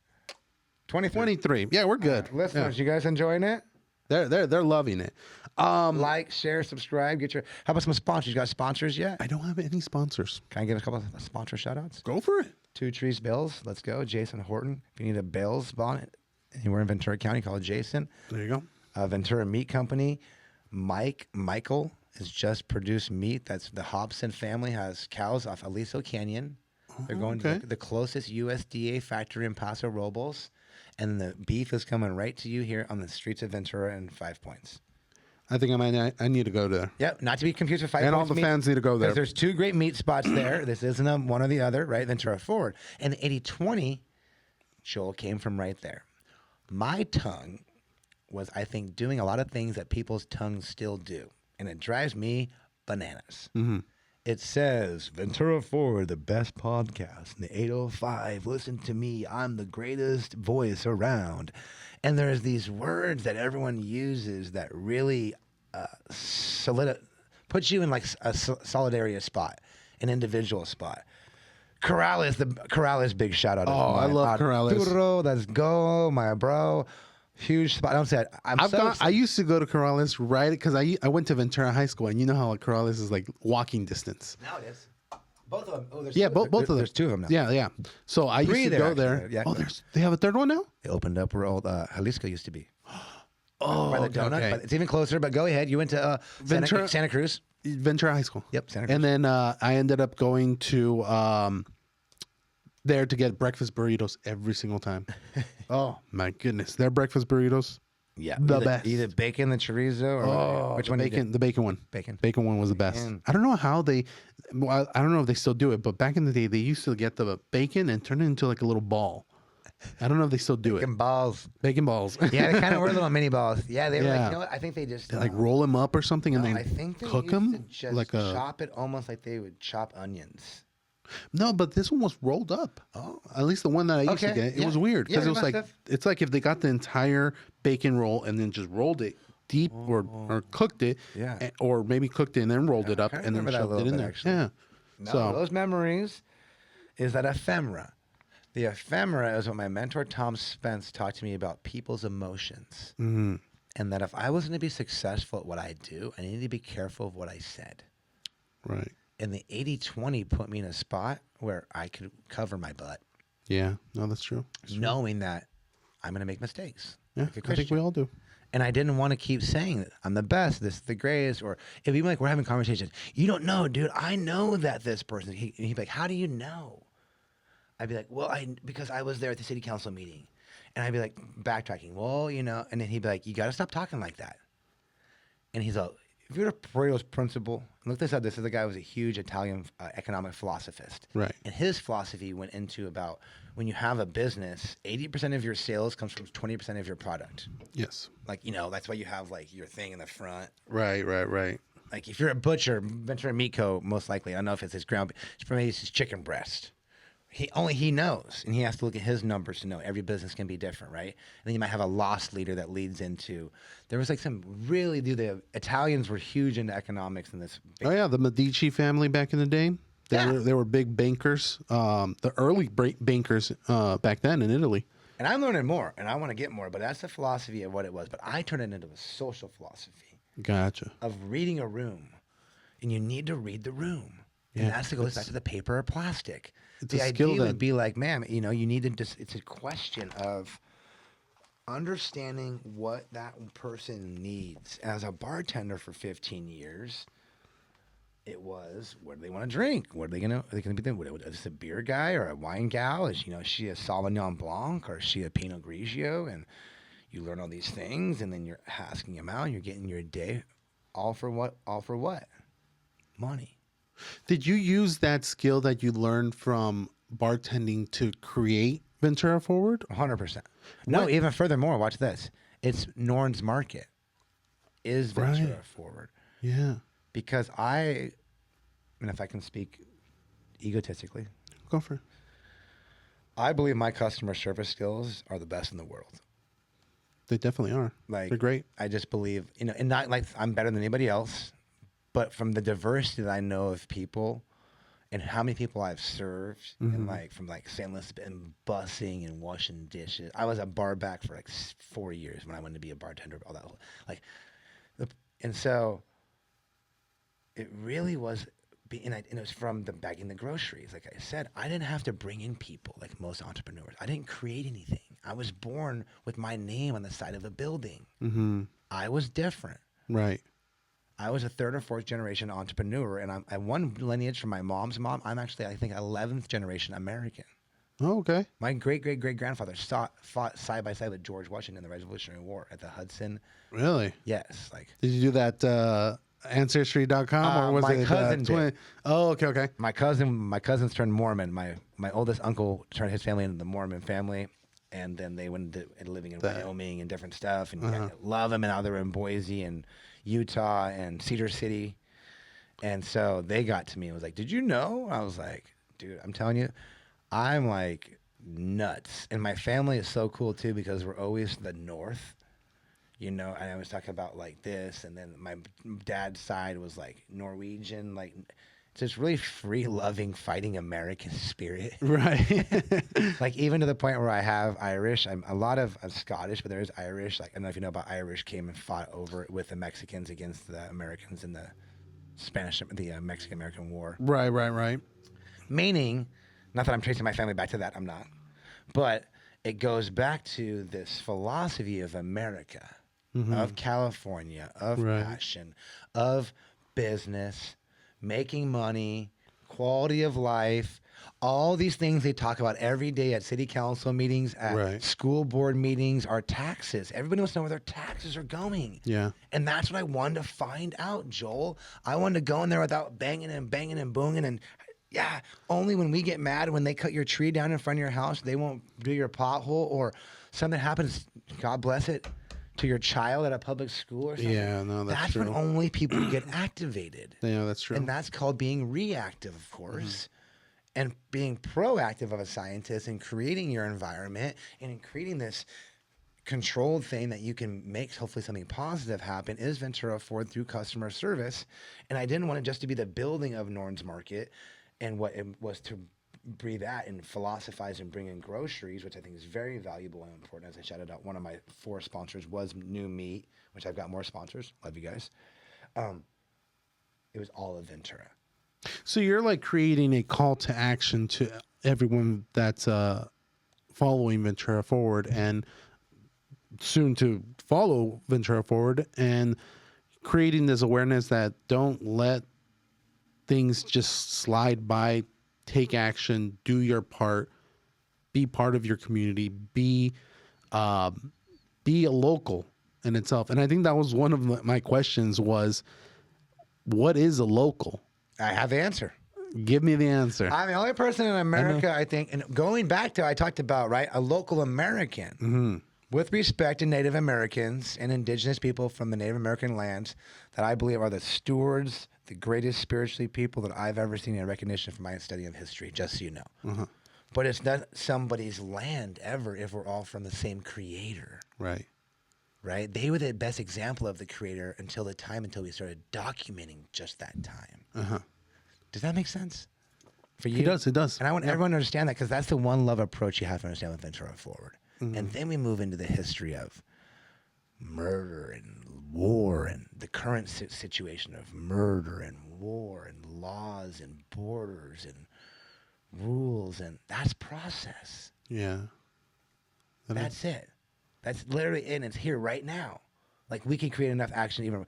[SPEAKER 1] 23. Yeah, we're good.
[SPEAKER 2] Listeners, you guys enjoying it?
[SPEAKER 1] They're loving it.
[SPEAKER 2] Like, share, subscribe. How about some sponsors? You got sponsors yet?
[SPEAKER 1] I don't have any sponsors.
[SPEAKER 2] Can I give a couple of sponsor shout outs?
[SPEAKER 1] Go for it.
[SPEAKER 2] Two Trees Bills. Let's go. Jason Horton. If you need a Bills bonnet, anywhere in Ventura County, call Jason.
[SPEAKER 1] There you go.
[SPEAKER 2] Ventura Meat Company. Michael has just produced meat. That's the Hobson family has cows off Aliso Canyon. They're going to the closest USDA factory in Paso Robles. And the beef is coming right to you here on the streets of Ventura in 5 Points.
[SPEAKER 1] I think I need to go there.
[SPEAKER 2] Yep, not to be confused with 5 Points.
[SPEAKER 1] And all the fans need to go there.
[SPEAKER 2] There's two great meat spots there. This isn't one or the other, right? Ventura Forward. And the 80-20, Joel, came from right there. My tongue was, I think, doing a lot of things that people's tongues still do. And it drives me bananas. It says, Ventura Forward, the best podcast. In the 805, listen to me. I'm the greatest voice around. And there's these words that everyone uses that really puts you in like a solid area spot, an individual spot. Corrales, big shout out.
[SPEAKER 1] Oh, I love Corrales.
[SPEAKER 2] Arturo, let's go, my bro. Huge spot. I'm sad.
[SPEAKER 1] I used to go to Corrales right because I went to Ventura High School, and you know how Corrales is like walking distance.
[SPEAKER 2] Now it is. Both of them. Oh, there's
[SPEAKER 1] Both of them.
[SPEAKER 2] There's two of them now.
[SPEAKER 1] Yeah. So I used to
[SPEAKER 2] there,
[SPEAKER 1] go
[SPEAKER 2] actually.
[SPEAKER 1] there.
[SPEAKER 2] Yeah.
[SPEAKER 1] Oh, they have a third one now.
[SPEAKER 2] It opened up where old Jalisco used to be.
[SPEAKER 1] Oh,
[SPEAKER 2] By the donut,
[SPEAKER 1] okay.
[SPEAKER 2] but it's even closer. But go ahead. You went to Santa Cruz.
[SPEAKER 1] Ventura High School.
[SPEAKER 2] Yep, Santa Cruz.
[SPEAKER 1] And then I ended up going to there to get breakfast burritos every single time. Oh my goodness, their breakfast burritos.
[SPEAKER 2] Yeah,
[SPEAKER 1] the best.
[SPEAKER 2] Either bacon, the chorizo, or which one?
[SPEAKER 1] The bacon one. Bacon one was the best.
[SPEAKER 2] Man.
[SPEAKER 1] I don't know how they. Well, I don't know if they still do it, but back in the day, they used to get the bacon and turn it into like a little ball. I don't know if they still do
[SPEAKER 2] Bacon balls.
[SPEAKER 1] Bacon balls.
[SPEAKER 2] Yeah, they kind of were little mini balls. Yeah, they were like,
[SPEAKER 1] Yeah.
[SPEAKER 2] you know what? I think they just
[SPEAKER 1] They like roll them up or something and
[SPEAKER 2] no,
[SPEAKER 1] then
[SPEAKER 2] I think they
[SPEAKER 1] cook
[SPEAKER 2] used
[SPEAKER 1] them
[SPEAKER 2] to just
[SPEAKER 1] like a.
[SPEAKER 2] chop it almost like they would chop onions.
[SPEAKER 1] No, but this one was rolled up.
[SPEAKER 2] Oh.
[SPEAKER 1] At least the one that I used to
[SPEAKER 2] Okay,
[SPEAKER 1] get, it
[SPEAKER 2] yeah.
[SPEAKER 1] was weird
[SPEAKER 2] Yeah,
[SPEAKER 1] because
[SPEAKER 2] they
[SPEAKER 1] it was
[SPEAKER 2] must
[SPEAKER 1] like
[SPEAKER 2] have.
[SPEAKER 1] it's like if they got the entire bacon roll and then just rolled it deep or cooked it,
[SPEAKER 2] Yeah.
[SPEAKER 1] or maybe cooked it and then rolled it up
[SPEAKER 2] kinda
[SPEAKER 1] and then
[SPEAKER 2] remember that a
[SPEAKER 1] shoved it
[SPEAKER 2] little
[SPEAKER 1] in
[SPEAKER 2] bit,
[SPEAKER 1] there.
[SPEAKER 2] actually.
[SPEAKER 1] Yeah.
[SPEAKER 2] No,
[SPEAKER 1] So
[SPEAKER 2] those memories is that ephemera. The ephemera is what my mentor Tom Spence taught to me about people's emotions.
[SPEAKER 1] mhm.
[SPEAKER 2] And that if I was going to be successful at what I do, I needed to be careful of what I said.
[SPEAKER 1] Right.
[SPEAKER 2] And the 80-20 put me in a spot where I could cover my butt,
[SPEAKER 1] Yeah. No, that's true.
[SPEAKER 2] knowing that I'm going to make mistakes.
[SPEAKER 1] Yeah,
[SPEAKER 2] like a
[SPEAKER 1] I think
[SPEAKER 2] Christian.
[SPEAKER 1] we all do.
[SPEAKER 2] And I didn't want to keep saying that I'm the best, this is the greatest, or if even like we're having conversations, you don't know, dude, I know that this person, he'd be like, how do you know? I'd be like, well, because I was there at the city council meeting. And I'd be like, backtracking, well, you know, and then he'd be like, you got to stop talking like that. And he's like, if you're a Pareto's principle, look this up, this is the guy who was a huge Italian economic philosophist.
[SPEAKER 1] Right.
[SPEAKER 2] And his philosophy went into about when you have a business, 80% of your sales comes from 20% of your product.
[SPEAKER 1] Yes.
[SPEAKER 2] Like, you know, that's why you have like your thing in the front.
[SPEAKER 1] Right.
[SPEAKER 2] Like if you're a butcher, Ventura Meat Co. most likely, I don't know if it's his ground, maybe it's his chicken breast. He knows, and he has to look at his numbers to know every business can be different, right? And then you might have a loss leader that leads into. There was like some really, dude. The Italians were huge into economics in this.
[SPEAKER 1] Oh yeah, the Medici family back in the day. They were big bankers. The early bankers back then in Italy.
[SPEAKER 2] And I'm learning more, and I want to get more, but that's the philosophy of what it was. But I turned it into a social philosophy
[SPEAKER 1] Gotcha.
[SPEAKER 2] of reading a room, and you need to read the room. And
[SPEAKER 1] Yeah,
[SPEAKER 2] that's what goes back to the paper or plastic.
[SPEAKER 1] It's
[SPEAKER 2] The
[SPEAKER 1] a skill
[SPEAKER 2] idea
[SPEAKER 1] that
[SPEAKER 2] would be like, ma'am, you know, you need to just, it's a question of understanding what that person needs. As a bartender for 15 years, it was, what do they want to drink? What are they going to be, is this a beer guy or a wine gal? Is she a Sauvignon Blanc or is she a Pinot Grigio? And you learn all these things and then you're asking them out and you're getting your day all for what? Money.
[SPEAKER 1] Did you use that skill that you learned from bartending to create Ventura Forward?
[SPEAKER 2] 100%. No,
[SPEAKER 1] What?
[SPEAKER 2] even furthermore, watch this. It's Norn's Market is Ventura
[SPEAKER 1] Right.
[SPEAKER 2] Forward.
[SPEAKER 1] Yeah.
[SPEAKER 2] Because and if I can speak egotistically,
[SPEAKER 1] Go for it.
[SPEAKER 2] I believe my customer service skills are the best in the world.
[SPEAKER 1] They definitely are.
[SPEAKER 2] Like,
[SPEAKER 1] They're great.
[SPEAKER 2] I just believe, you know, and not like I'm better than anybody else, but from the diversity that I know of people and how many people I've served and like from like St. Louis and busing and washing dishes. I was a bar back for like 4 years when I wanted to be a bartender, all that like, and so it really was, and it was from the bagging the groceries. Like I said, I didn't have to bring in people like most entrepreneurs. I didn't create anything. I was born with my name on the side of a building.
[SPEAKER 1] Mm-hmm.
[SPEAKER 2] I was different.
[SPEAKER 1] Right.
[SPEAKER 2] I was a third or fourth generation entrepreneur, and I one lineage from my mom's mom. I'm actually, I think, 11th generation American.
[SPEAKER 1] Oh, okay.
[SPEAKER 2] My great-great-great-grandfather fought side by side with George Washington in the Revolutionary War at the Hudson.
[SPEAKER 1] Really?
[SPEAKER 2] Yes, like
[SPEAKER 1] Did you do that Ancestry.com or was
[SPEAKER 2] my
[SPEAKER 1] it
[SPEAKER 2] cousin did.
[SPEAKER 1] twin? Oh, okay.
[SPEAKER 2] my cousins turned Mormon. My oldest uncle turned his family into the Mormon family, and then they went into living in Wyoming and different stuff, and I love them. And now they're in Boise and Utah and Cedar City, and so they got to me and was like, "Did you know?" I was like, "Dude, I'm telling you, I'm like nuts." And my family is so cool too because we're always the North. You know, and I was talking about like this, and then my dad's side was like Norwegian, like, So it's really free, loving, fighting American spirit.
[SPEAKER 1] Right.
[SPEAKER 2] Like even to the point where I have Irish. I'm Scottish, but there is Irish. Like I don't know if you know about Irish came and fought over with the Mexicans against the Americans in the Mexican-American War.
[SPEAKER 1] Right.
[SPEAKER 2] Meaning, not that I'm tracing my family back to that. I'm not, but it goes back to this philosophy of America, of California, of passion, of business, making money, quality of life, all these things they talk about every day at city council meetings, at school board meetings, are taxes. Everybody wants to know where their taxes are going.
[SPEAKER 1] Yeah.
[SPEAKER 2] And that's what I wanted to find out, Joel. I wanted to go in there without banging and boonging and yeah, only when we get mad when they cut your tree down in front of your house, they won't do your pothole, or something happens, God bless it, to your child at a public school or something.
[SPEAKER 1] Yeah, no, that's true.
[SPEAKER 2] When only people get activated.
[SPEAKER 1] Yeah, that's true.
[SPEAKER 2] And that's called being reactive, of course. And being proactive of a scientist and creating your environment and in creating this controlled thing that you can make hopefully something positive happen is Ventura Forward through customer service. And I didn't want it just to be the building of Norns Market and what it was to breathe that and philosophize and bring in groceries, which I think is very valuable and important. As I shouted out, one of my 4 sponsors was New Meat, which I've got more sponsors. Love you guys. It was all of Ventura.
[SPEAKER 1] So you're like creating a call to action to everyone that's following Ventura Forward and soon to follow Ventura Forward, and creating this awareness that don't let things just slide by. Take action, do your part, be part of your community, be a local in itself. And I think that was one of my questions was, what is a local?
[SPEAKER 2] I have the answer.
[SPEAKER 1] Give me the answer.
[SPEAKER 2] I'm the only person in America, I think, and going back to, I talked about, right, a local American with respect to Native Americans and indigenous people from the Native American lands that I believe are the stewards, the greatest spiritually people that I've ever seen in recognition from my study of history, just so you know. But it's not somebody's land ever if we're all from the same creator.
[SPEAKER 1] Right.
[SPEAKER 2] Right? They were the best example of the creator until we started documenting just that time. Does that make sense for you?
[SPEAKER 1] It does.
[SPEAKER 2] And I want everyone to understand that, because that's the one love approach you have to understand with Ventura Forward. And then we move into the history of murder and war and the current situation of murder and war and laws and borders and rules, and that's process.
[SPEAKER 1] Yeah.
[SPEAKER 2] That's it. That's literally it, and it's here right now. Like, we can create enough action,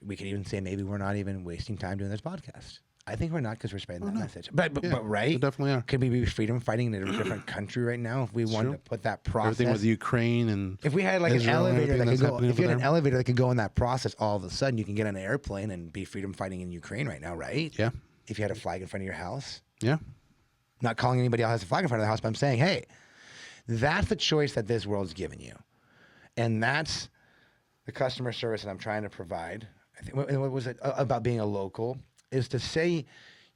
[SPEAKER 2] we could even say maybe we're not even wasting time doing this podcast. I think we're not, because we're spreading that message. But right?
[SPEAKER 1] We definitely are.
[SPEAKER 2] Could we be freedom fighting in a different country right now if we wanted to put that process?
[SPEAKER 1] Everything with Ukraine and
[SPEAKER 2] if we had like
[SPEAKER 1] Israel
[SPEAKER 2] an elevator that could go, if you had an
[SPEAKER 1] there.
[SPEAKER 2] elevator that could go in that process, all of a sudden you can get on an airplane and be freedom fighting in Ukraine right now, right?
[SPEAKER 1] Yeah.
[SPEAKER 2] If you had a flag in front of your house.
[SPEAKER 1] Yeah.
[SPEAKER 2] Not calling anybody else has a flag in front of their house, but I'm saying, hey, that's the choice that this world's given you. And that's the customer service that I'm trying to provide. I think, what was it about being a local, is to say,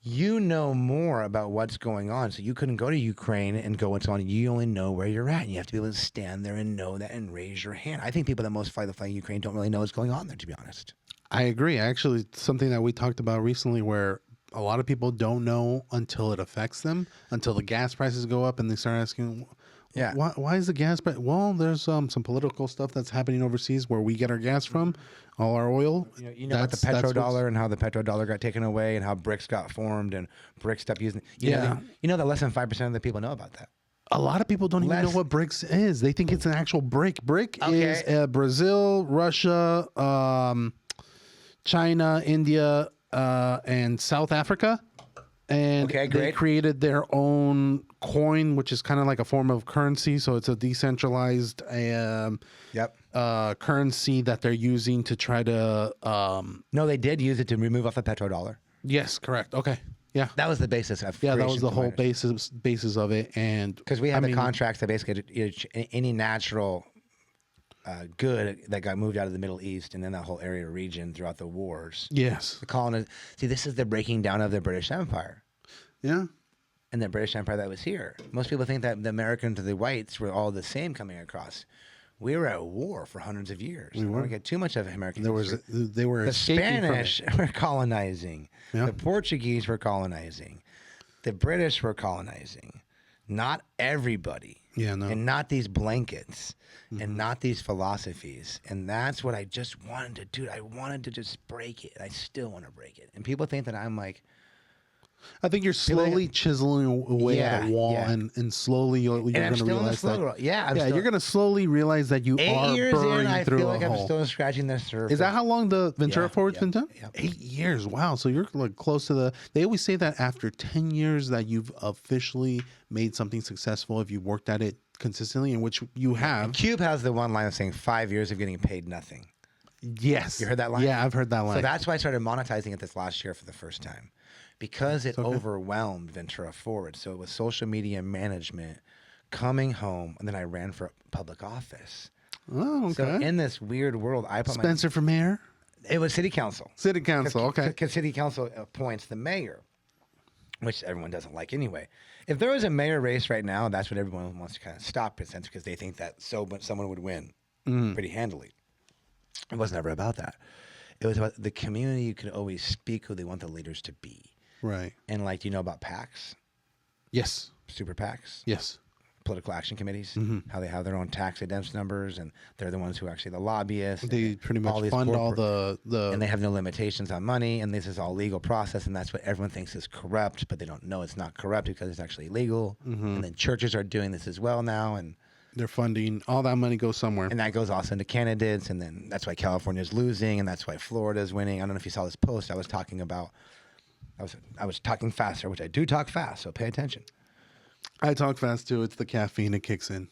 [SPEAKER 2] you know more about what's going on. So you couldn't go to Ukraine and go what's on. You only know where you're at. And you have to be able to stand there and know that and raise your hand. I think people that most fight the fight in Ukraine don't really know what's going on there, to be honest.
[SPEAKER 1] I agree. Actually, something that we talked about recently, where a lot of people don't know until it affects them, until the gas prices go up and they start asking, why is the gas price? Well, there's some political stuff that's happening overseas where we get our gas from, all our oil.
[SPEAKER 2] You know about the petrodollar and how the petrodollar got taken away and how BRICS got formed and BRICS stopped using it. You know that less than 5% of the people know about that.
[SPEAKER 1] A lot of people don't even know what BRICS is. They think it's an actual brick. BRIC is Brazil, Russia, China, India, and South Africa. And they created their own coin, which is kind of like a form of currency. So it's a decentralized currency that they're using to try to...
[SPEAKER 2] No, they did use it to remove off the petrodollar.
[SPEAKER 1] Yes, correct. Okay. Yeah.
[SPEAKER 2] That was the basis of
[SPEAKER 1] that was the whole basis of it. And
[SPEAKER 2] because we had the contracts that basically any natural good that got moved out of the Middle East and then that whole area region throughout the wars.
[SPEAKER 1] Yes.
[SPEAKER 2] The colonies. See, this is the breaking down of the British Empire.
[SPEAKER 1] Yeah.
[SPEAKER 2] And the British Empire that was here. Most people think that the Americans and the whites were all the same coming across. We were at war for hundreds of years.
[SPEAKER 1] We
[SPEAKER 2] I don't
[SPEAKER 1] were.
[SPEAKER 2] want to get too much of American
[SPEAKER 1] They were
[SPEAKER 2] The
[SPEAKER 1] escaping from it.
[SPEAKER 2] Spanish were colonizing.
[SPEAKER 1] Yeah.
[SPEAKER 2] The Portuguese were colonizing. The British were colonizing. Not everybody.
[SPEAKER 1] Yeah, no.
[SPEAKER 2] And not these blankets. And not these philosophies. And that's what I just wanted to do. I wanted to just break it. I still want to break it. And people think that I'm like,
[SPEAKER 1] I think you're slowly chiseling away at a wall,
[SPEAKER 2] yeah.
[SPEAKER 1] and slowly you're
[SPEAKER 2] and
[SPEAKER 1] going
[SPEAKER 2] I'm
[SPEAKER 1] to
[SPEAKER 2] still in the
[SPEAKER 1] realize
[SPEAKER 2] slow
[SPEAKER 1] that.
[SPEAKER 2] roll. Yeah, I'm
[SPEAKER 1] Yeah,
[SPEAKER 2] still,
[SPEAKER 1] you're going to slowly realize that you
[SPEAKER 2] 8
[SPEAKER 1] are
[SPEAKER 2] years
[SPEAKER 1] burrowing
[SPEAKER 2] in, I
[SPEAKER 1] through
[SPEAKER 2] feel
[SPEAKER 1] a
[SPEAKER 2] like
[SPEAKER 1] hole.
[SPEAKER 2] I'm still scratching the surface.
[SPEAKER 1] Is that how long the Ventura
[SPEAKER 2] Yeah,
[SPEAKER 1] Forward's
[SPEAKER 2] yeah,
[SPEAKER 1] been done?
[SPEAKER 2] yeah.
[SPEAKER 1] 8 years. Wow. So you're like close to the. They always say that after 10 years that you've officially made something successful if you worked at it consistently, in which you have.
[SPEAKER 2] Cube has the one line of saying 5 years of getting paid nothing.
[SPEAKER 1] Yes.
[SPEAKER 2] You heard that line?
[SPEAKER 1] Yeah, I've heard that line.
[SPEAKER 2] So that's why I started monetizing it this last year for the first time, because it overwhelmed Ventura Forward. So it was social media management, coming home, and then I ran for public office.
[SPEAKER 1] Oh, okay.
[SPEAKER 2] So in this weird world, I put
[SPEAKER 1] Spencer for mayor?
[SPEAKER 2] It was city council.
[SPEAKER 1] City council, okay.
[SPEAKER 2] Because city council appoints the mayor, which everyone doesn't like anyway. If there was a mayor race right now, that's what everyone wants to kind of stop it, because they think that someone would win pretty handily. It was never about that. It was about the community. You could always speak who they want the leaders to be.
[SPEAKER 1] Right.
[SPEAKER 2] And like, do you know about PACs?
[SPEAKER 1] Yes.
[SPEAKER 2] Super PACs?
[SPEAKER 1] Yes.
[SPEAKER 2] Political action committees, how they have their own tax exempt numbers, and they're the ones who actually the lobbyists.
[SPEAKER 1] They pretty much
[SPEAKER 2] these
[SPEAKER 1] fund all
[SPEAKER 2] corporate-
[SPEAKER 1] the
[SPEAKER 2] and they have no limitations on money, and this is all legal process, and that's what everyone thinks is corrupt, but they don't know it's not corrupt because it's actually legal. And then churches are doing this as well now, and
[SPEAKER 1] they're funding. All that money goes somewhere.
[SPEAKER 2] that goes also into candidates, and then that's why California's losing, and that's why Florida's winning. I don't know if you saw this post I was talking about. I was talking faster, which I do talk fast, so pay attention.
[SPEAKER 1] I talk fast too. It's the caffeine that kicks in.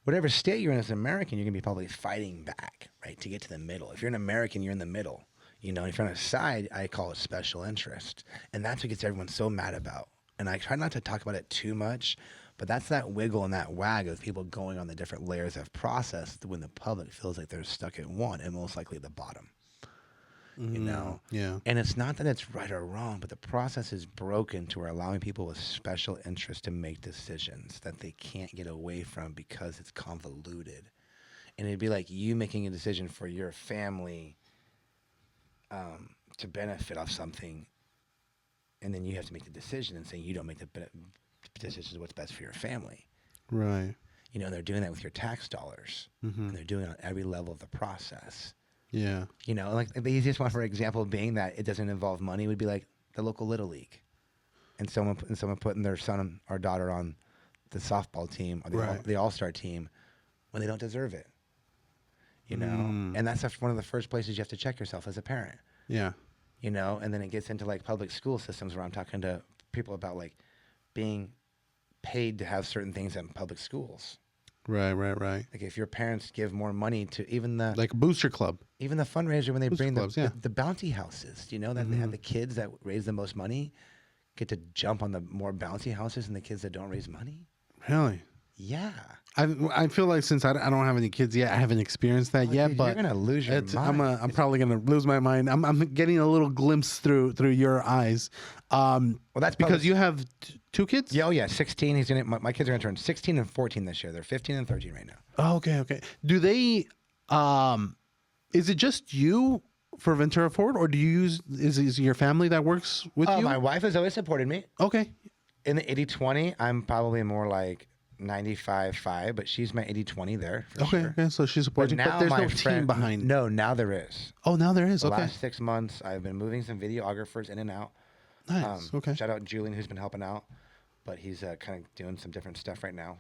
[SPEAKER 2] Whatever state you're in as an American, you're going to be probably fighting back, right, to get to the middle. If you're an American, you're in the middle. You know, if you're on a side, I call it special interest. And that's what gets everyone so mad about. And I try not to talk about it too much, but that's that wiggle and that wag of people going on the different layers of process when the public feels like they're stuck at one and most likely the bottom. You know?
[SPEAKER 1] Yeah.
[SPEAKER 2] And it's not that it's right or wrong, but the process is broken to where allowing people with special interest to make decisions that they can't get away from because it's convoluted. And it'd be like you making a decision for your family to benefit off something, and then you have to make the decision and saying you don't make the decision what's best for your family.
[SPEAKER 1] Right.
[SPEAKER 2] You know, they're doing that with your tax dollars, and they're doing it on every level of the process.
[SPEAKER 1] Yeah.
[SPEAKER 2] You know, like the easiest one, for example, being that it doesn't involve money would be like the local Little League, and someone putting their son or daughter on the softball team or the all-star team when they don't deserve it. You know, and that's one of the first places you have to check yourself as a parent.
[SPEAKER 1] Yeah.
[SPEAKER 2] You know, and then it gets into like public school systems where I'm talking to people about like being paid to have certain things in public schools.
[SPEAKER 1] Right.
[SPEAKER 2] Like if your parents give more money to even the
[SPEAKER 1] Like a booster club.
[SPEAKER 2] even the fundraiser when they
[SPEAKER 1] Booster
[SPEAKER 2] bring
[SPEAKER 1] clubs, yeah.
[SPEAKER 2] the bounty houses, you know, that they have the kids that raise the most money get to jump on the more bouncy houses and the kids that don't raise money.
[SPEAKER 1] Really?
[SPEAKER 2] Yeah.
[SPEAKER 1] I feel like since I don't have any kids yet, I haven't experienced that yet.
[SPEAKER 2] Dude,
[SPEAKER 1] But
[SPEAKER 2] you're gonna lose your mind.
[SPEAKER 1] I'm probably gonna lose my mind. I'm getting a little glimpse through your eyes.
[SPEAKER 2] Well, that's
[SPEAKER 1] because you have two kids.
[SPEAKER 2] Yeah, oh yeah, 16. He's gonna. My kids are gonna turn 16 and 14 this year. They're 15 and 13 right now.
[SPEAKER 1] Oh, okay. Do they? Is it just you for Ventura Forward, or do you use? Is your family that works with you?
[SPEAKER 2] My wife has always supported me.
[SPEAKER 1] Okay.
[SPEAKER 2] In the 80-20, I'm probably more like 95-5, but she's my 80-20 there. For sure.
[SPEAKER 1] Okay. So she supports you, but there's no team behind.
[SPEAKER 2] No, now there is.
[SPEAKER 1] Oh, now there is.
[SPEAKER 2] The
[SPEAKER 1] Okay.
[SPEAKER 2] last 6 months, I've been moving some videographers in and out.
[SPEAKER 1] Nice. Okay.
[SPEAKER 2] Shout out Julian, who's been helping out, but he's kind of doing some different stuff right now.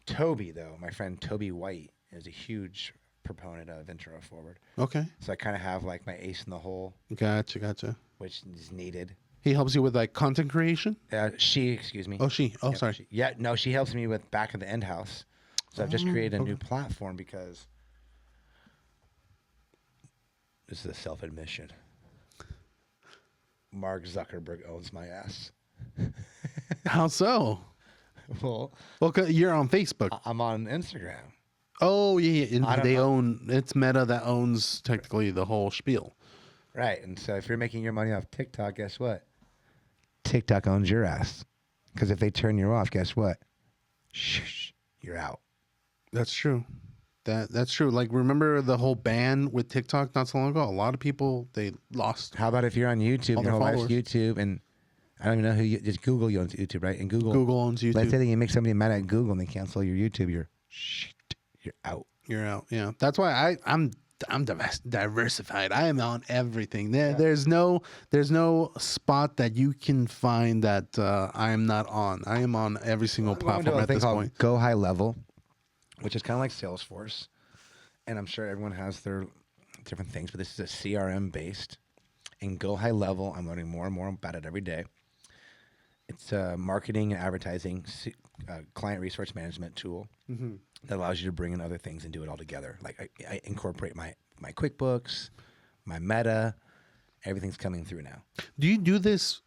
[SPEAKER 2] Toby, though, my friend Toby White, is a huge proponent of Ventura Forward.
[SPEAKER 1] Okay.
[SPEAKER 2] So I kind of have like my ace in the hole,
[SPEAKER 1] Gotcha.
[SPEAKER 2] which is needed.
[SPEAKER 1] He helps you with like content creation.
[SPEAKER 2] Excuse me.
[SPEAKER 1] Oh, she. Oh,
[SPEAKER 2] Yep,
[SPEAKER 1] sorry.
[SPEAKER 2] She helps me with Back of the End House. So I've just created a new platform because this is a self-admission. Mark Zuckerberg owns my ass.
[SPEAKER 1] How so?
[SPEAKER 2] Well,
[SPEAKER 1] 'Cause you're on Facebook.
[SPEAKER 2] I'm on Instagram.
[SPEAKER 1] Oh yeah.
[SPEAKER 2] I don't
[SPEAKER 1] And they
[SPEAKER 2] know.
[SPEAKER 1] own. It's Meta that owns technically the whole spiel.
[SPEAKER 2] Right. And so if you're making your money off TikTok, guess what? TikTok owns your ass. Because if they turn you off, guess what? Shh, you're out.
[SPEAKER 1] That's true. That's true. Like, remember the whole ban with TikTok not so long ago? A lot of people, they lost
[SPEAKER 2] How about if you're on YouTube,
[SPEAKER 1] all
[SPEAKER 2] your
[SPEAKER 1] their
[SPEAKER 2] whole life's
[SPEAKER 1] followers.
[SPEAKER 2] YouTube, and I don't even know who you just Google you on YouTube, right? And
[SPEAKER 1] Google owns
[SPEAKER 2] let's say
[SPEAKER 1] YouTube.
[SPEAKER 2] that you make somebody mad at Google and they cancel your YouTube, you're out.
[SPEAKER 1] You're out. Yeah. That's why I'm diversified. I am on everything.
[SPEAKER 2] Yeah.
[SPEAKER 1] There's no spot that you can find that I am not on. I am on every single
[SPEAKER 2] I'm going to
[SPEAKER 1] platform
[SPEAKER 2] a
[SPEAKER 1] at
[SPEAKER 2] thing
[SPEAKER 1] this
[SPEAKER 2] called
[SPEAKER 1] point.
[SPEAKER 2] Go High Level, which is kind of like Salesforce, and I'm sure everyone has their different things, but this is a CRM based. And Go High Level, I'm learning more and more about it every day. It's a marketing and advertising client resource management tool that allows you to bring in other things and do it all together. Like I incorporate my QuickBooks, my Meta, everything's coming through now.
[SPEAKER 1] Do you do this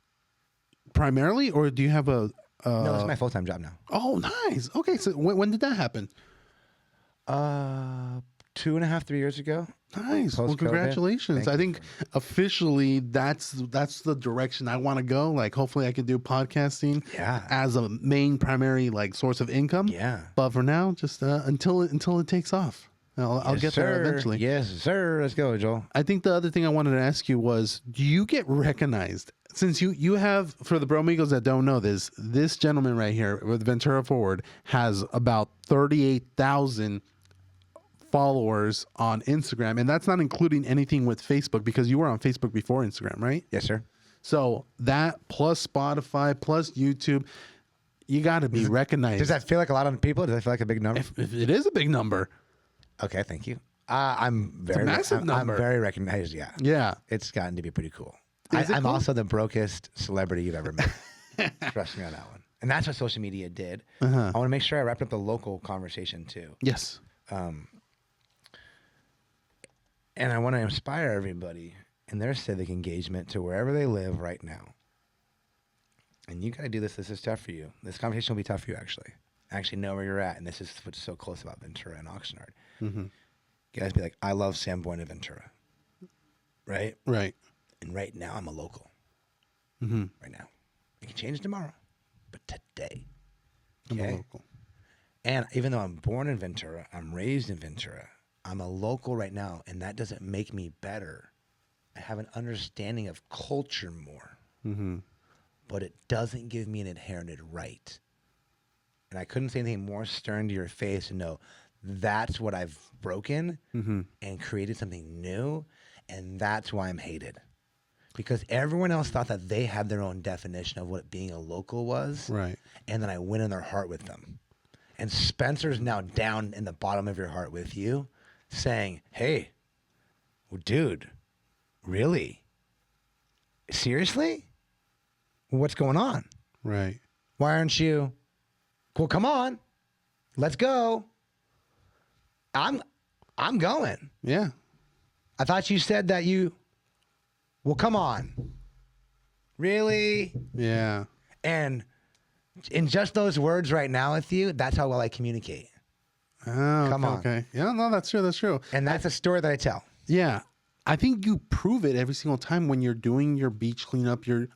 [SPEAKER 1] primarily, or do you have a?
[SPEAKER 2] No, it's my full-time job now.
[SPEAKER 1] Oh, nice. Okay, so when did that happen?
[SPEAKER 2] 2.5, 3 years ago.
[SPEAKER 1] Nice. Well,
[SPEAKER 2] Post-COVID.
[SPEAKER 1] congratulations.
[SPEAKER 2] Thank
[SPEAKER 1] I
[SPEAKER 2] you
[SPEAKER 1] think officially that's the direction I want to go. Like, hopefully I can do podcasting
[SPEAKER 2] Yeah.
[SPEAKER 1] as a main primary like source of income.
[SPEAKER 2] Yeah.
[SPEAKER 1] But for now, just until it takes off. I'll
[SPEAKER 2] Yes,
[SPEAKER 1] get there
[SPEAKER 2] sir.
[SPEAKER 1] eventually.
[SPEAKER 2] Yes, sir. Let's go, Joel.
[SPEAKER 1] I think the other thing I wanted to ask you was, do you get recognized? Since you have, for the Bromigos that don't know this gentleman right here with Ventura Forward has about 38,000 followers on Instagram, and that's not including anything with Facebook, because you were on Facebook before Instagram, right?
[SPEAKER 2] Yes, sir.
[SPEAKER 1] So that plus Spotify plus YouTube, you got to be recognized.
[SPEAKER 2] Does that feel like a lot of people? Does that feel like a big number?
[SPEAKER 1] if it is a big number.
[SPEAKER 2] Okay, thank you. I'm very
[SPEAKER 1] massive number.
[SPEAKER 2] I'm very recognized. Yeah,
[SPEAKER 1] Yeah.
[SPEAKER 2] it's gotten to be pretty cool.
[SPEAKER 1] Is it
[SPEAKER 2] I'm
[SPEAKER 1] cool?
[SPEAKER 2] also the brokest celebrity you've ever met. Trust me on that one. And that's what social media did. I want to make sure I wrapped up the local conversation too.
[SPEAKER 1] Yes.
[SPEAKER 2] And I want to inspire everybody in their civic engagement to wherever they live right now. And you got to do this. This is tough for you. This conversation will be tough for you, actually. Actually know where you're at. And this is what's so close about Ventura and Oxnard. You guys be like, I love San Buenaventura. Right?
[SPEAKER 1] Right.
[SPEAKER 2] And right now, I'm a local. Right now. It can change tomorrow. But today.
[SPEAKER 1] I'm a
[SPEAKER 2] Okay?
[SPEAKER 1] local.
[SPEAKER 2] And even though I'm born in Ventura, I'm raised in Ventura, I'm a local right now, and that doesn't make me better. I have an understanding of culture more, but it doesn't give me an inherited right. And I couldn't say anything more stern to your face and know that's what I've broken and created something new, and that's why I'm hated. Because everyone else thought that they had their own definition of what being a local was,
[SPEAKER 1] Right.
[SPEAKER 2] and then I went in their heart with them. And Spencer's now down in the bottom of your heart with you, saying, hey, well, dude, really? Seriously? What's going on?
[SPEAKER 1] Right.
[SPEAKER 2] Why aren't you? Well, come on. Let's go. I'm going.
[SPEAKER 1] Yeah.
[SPEAKER 2] I thought you said that you. Well, come on. Really?
[SPEAKER 1] Yeah.
[SPEAKER 2] And in just those words right now with you, that's how well I communicate.
[SPEAKER 1] Oh,
[SPEAKER 2] Come on.
[SPEAKER 1] Okay. Yeah, no, that's true. That's true.
[SPEAKER 2] And that's a story that I tell.
[SPEAKER 1] Yeah. I think you prove it every single time when you're doing your beach cleanup. We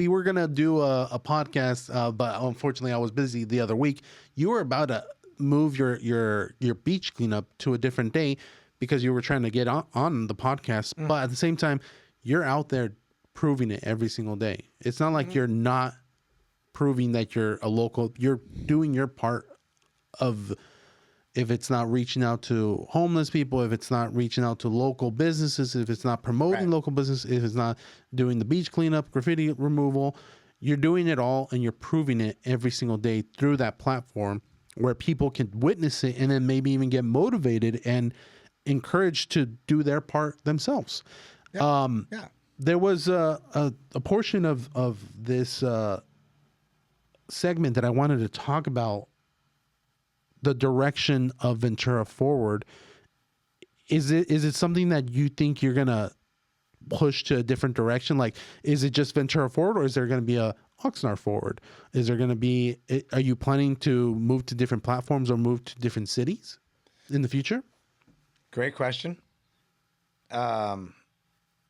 [SPEAKER 1] were going to do a podcast, but unfortunately I was busy the other week. You were about to move your beach cleanup to a different day because you were trying to get on the podcast. But at the same time, you're out there proving it every single day. It's not like you're not proving that you're a local. You're doing your part of, if it's not reaching out to homeless people, if it's not reaching out to local businesses, if it's not promoting local business, if it's not doing the beach cleanup, graffiti removal, you're doing it all and you're proving it every single day through that platform where people can witness it and then maybe even get motivated and encouraged to do their part themselves.
[SPEAKER 2] Yeah.
[SPEAKER 1] There was a portion of this segment that I wanted to talk about the direction of Ventura Forward. Is it something that you think you're gonna push to a different direction? Like, is it just Ventura Forward, or is there gonna be a Oxnard Forward? Is there gonna be? Are you planning to move to different platforms or move to different cities in the future?
[SPEAKER 2] Great question.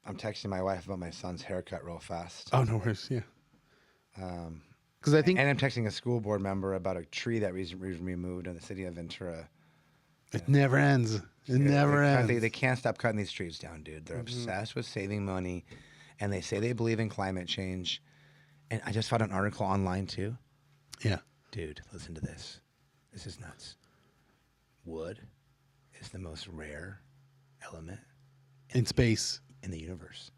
[SPEAKER 2] I'm texting my wife about my son's haircut real fast.
[SPEAKER 1] Oh, no worries. Yeah. Because I think
[SPEAKER 2] And I'm texting a school board member about a tree that was removed in the city of Ventura.
[SPEAKER 1] it never ends. It never ends.
[SPEAKER 2] They can't stop cutting these trees down, dude. They're obsessed with saving money, and they say they believe in climate change. And I just found an article online too.
[SPEAKER 1] Yeah.
[SPEAKER 2] Dude, listen to this. This is nuts. Wood is the most rare element
[SPEAKER 1] In space.
[SPEAKER 2] in the universe.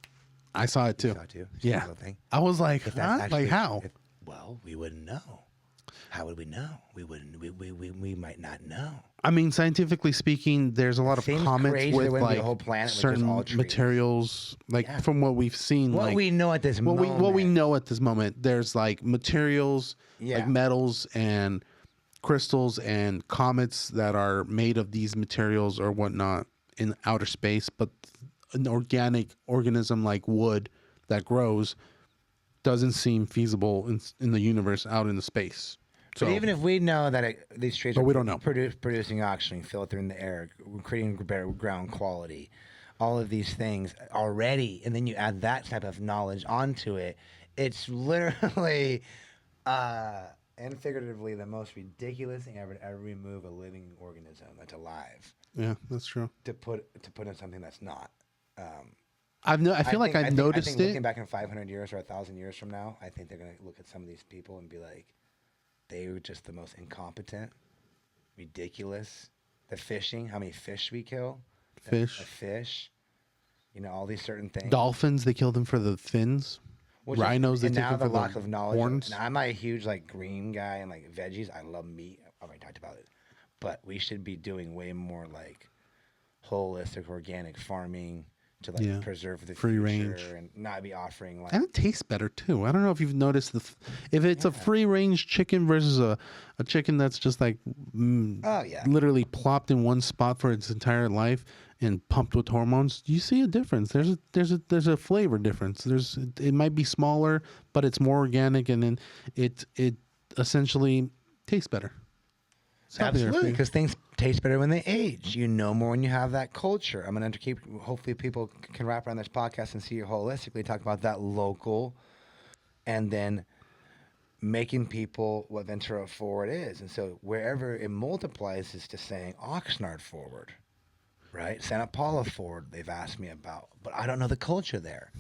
[SPEAKER 1] I saw it too.
[SPEAKER 2] You saw it too?
[SPEAKER 1] Yeah.
[SPEAKER 2] Little thing?
[SPEAKER 1] I was like,
[SPEAKER 2] If
[SPEAKER 1] huh?
[SPEAKER 2] that's actually-
[SPEAKER 1] Like how?
[SPEAKER 2] Well, we wouldn't know. How would we know? We wouldn't. We might not know.
[SPEAKER 1] I mean, scientifically speaking, there's a lot of
[SPEAKER 2] Seems
[SPEAKER 1] comments
[SPEAKER 2] crazy there
[SPEAKER 1] with
[SPEAKER 2] wouldn't be
[SPEAKER 1] like
[SPEAKER 2] a whole planet with just
[SPEAKER 1] certain
[SPEAKER 2] all trees.
[SPEAKER 1] materials, like
[SPEAKER 2] Yeah.
[SPEAKER 1] from what we've seen.
[SPEAKER 2] What
[SPEAKER 1] like,
[SPEAKER 2] we know at this
[SPEAKER 1] what
[SPEAKER 2] moment.
[SPEAKER 1] we know at this moment, there's like materials,
[SPEAKER 2] Yeah.
[SPEAKER 1] like metals and crystals and comets that are made of these materials or whatnot in outer space, but an organic organism like wood that grows doesn't seem feasible in the universe out in the space.
[SPEAKER 2] But even if we know that these trees
[SPEAKER 1] But
[SPEAKER 2] are
[SPEAKER 1] we don't know.
[SPEAKER 2] producing oxygen, filtering the air, creating better ground quality, all of these things already, and then you add that type of knowledge onto it, it's literally and figuratively the most ridiculous thing ever to ever remove a living organism that's alive
[SPEAKER 1] yeah, that's true.
[SPEAKER 2] to put in something that's not.
[SPEAKER 1] I feel like I've noticed
[SPEAKER 2] I think
[SPEAKER 1] it.
[SPEAKER 2] looking back in 500 years or 1,000 years from now, I think they're going to look at some of these people and be like, they were just the most incompetent, ridiculous. The fishing, how many fish we kill? The fish. You know, all these certain things.
[SPEAKER 1] Dolphins, they kill them for the fins. Rhinos, they
[SPEAKER 2] and
[SPEAKER 1] take
[SPEAKER 2] now
[SPEAKER 1] them
[SPEAKER 2] the
[SPEAKER 1] for
[SPEAKER 2] lack
[SPEAKER 1] the
[SPEAKER 2] of knowledge.
[SPEAKER 1] horns.
[SPEAKER 2] And I'm a huge like green guy and like veggies. I love meat. I've already talked about it. But we should be doing way more like holistic, organic farming to like preserve the
[SPEAKER 1] free
[SPEAKER 2] future
[SPEAKER 1] range,
[SPEAKER 2] and not be offering like.
[SPEAKER 1] And it tastes better too. I don't know if you've noticed if it's a free range chicken versus a chicken that's just like literally plopped in one spot for its entire life and pumped with hormones. You see a difference. There's a flavor difference. It might be smaller, but it's more organic, and then it essentially tastes better.
[SPEAKER 2] Absolutely, because things taste better when they age. You know more when you have that culture. I'm going to keep. Hopefully, people can wrap around this podcast and see it holistically. Talk about that local, and then making people what Ventura Forward is. And so wherever it multiplies is to saying Oxnard Forward, right? Santa Paula Forward. They've asked me about, but I don't know the culture there.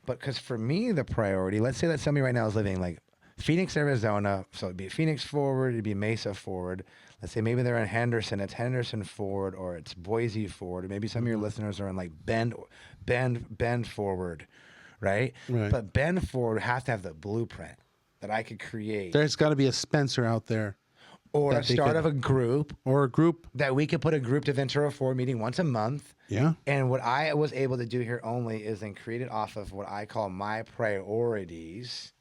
[SPEAKER 2] But because for me, the priority. Let's say that somebody right now is living like Phoenix, Arizona. So it'd be Phoenix Forward. It'd be Mesa Forward. Let's say maybe they're in Henderson. It's Henderson Forward, or it's Boise Forward. Or maybe some of your listeners are in like Bend Forward, right? But Bend Forward has to have the blueprint that I could create.
[SPEAKER 1] There's got to be a Spencer out there,
[SPEAKER 2] or a start of a group, that we could put a group to Ventura Forward meeting once a month.
[SPEAKER 1] Yeah.
[SPEAKER 2] And what I was able to do here only is then create it off of what I call my priorities,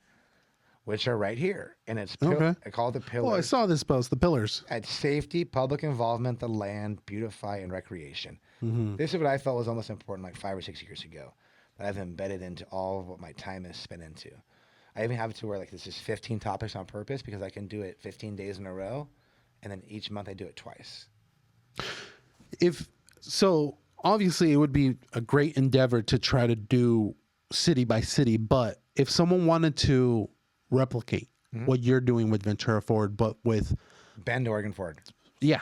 [SPEAKER 2] which are right here. And it's I call it the pillars.
[SPEAKER 1] Oh, I saw this post, the pillars.
[SPEAKER 2] At safety, public involvement, the land, beautify, and recreation. This is what I felt was almost important like 5 or 6 years ago, that I've embedded into all of what my time is spent into. I even have it to where like this is 15 topics on purpose, because I can do it 15 days in a row, and then each month I do it twice.
[SPEAKER 1] So obviously it would be a great endeavor to try to do city by city, but if someone wanted to replicate what you're doing with Ventura Forward, but with
[SPEAKER 2] Bend, Oregon Forward.
[SPEAKER 1] Yeah.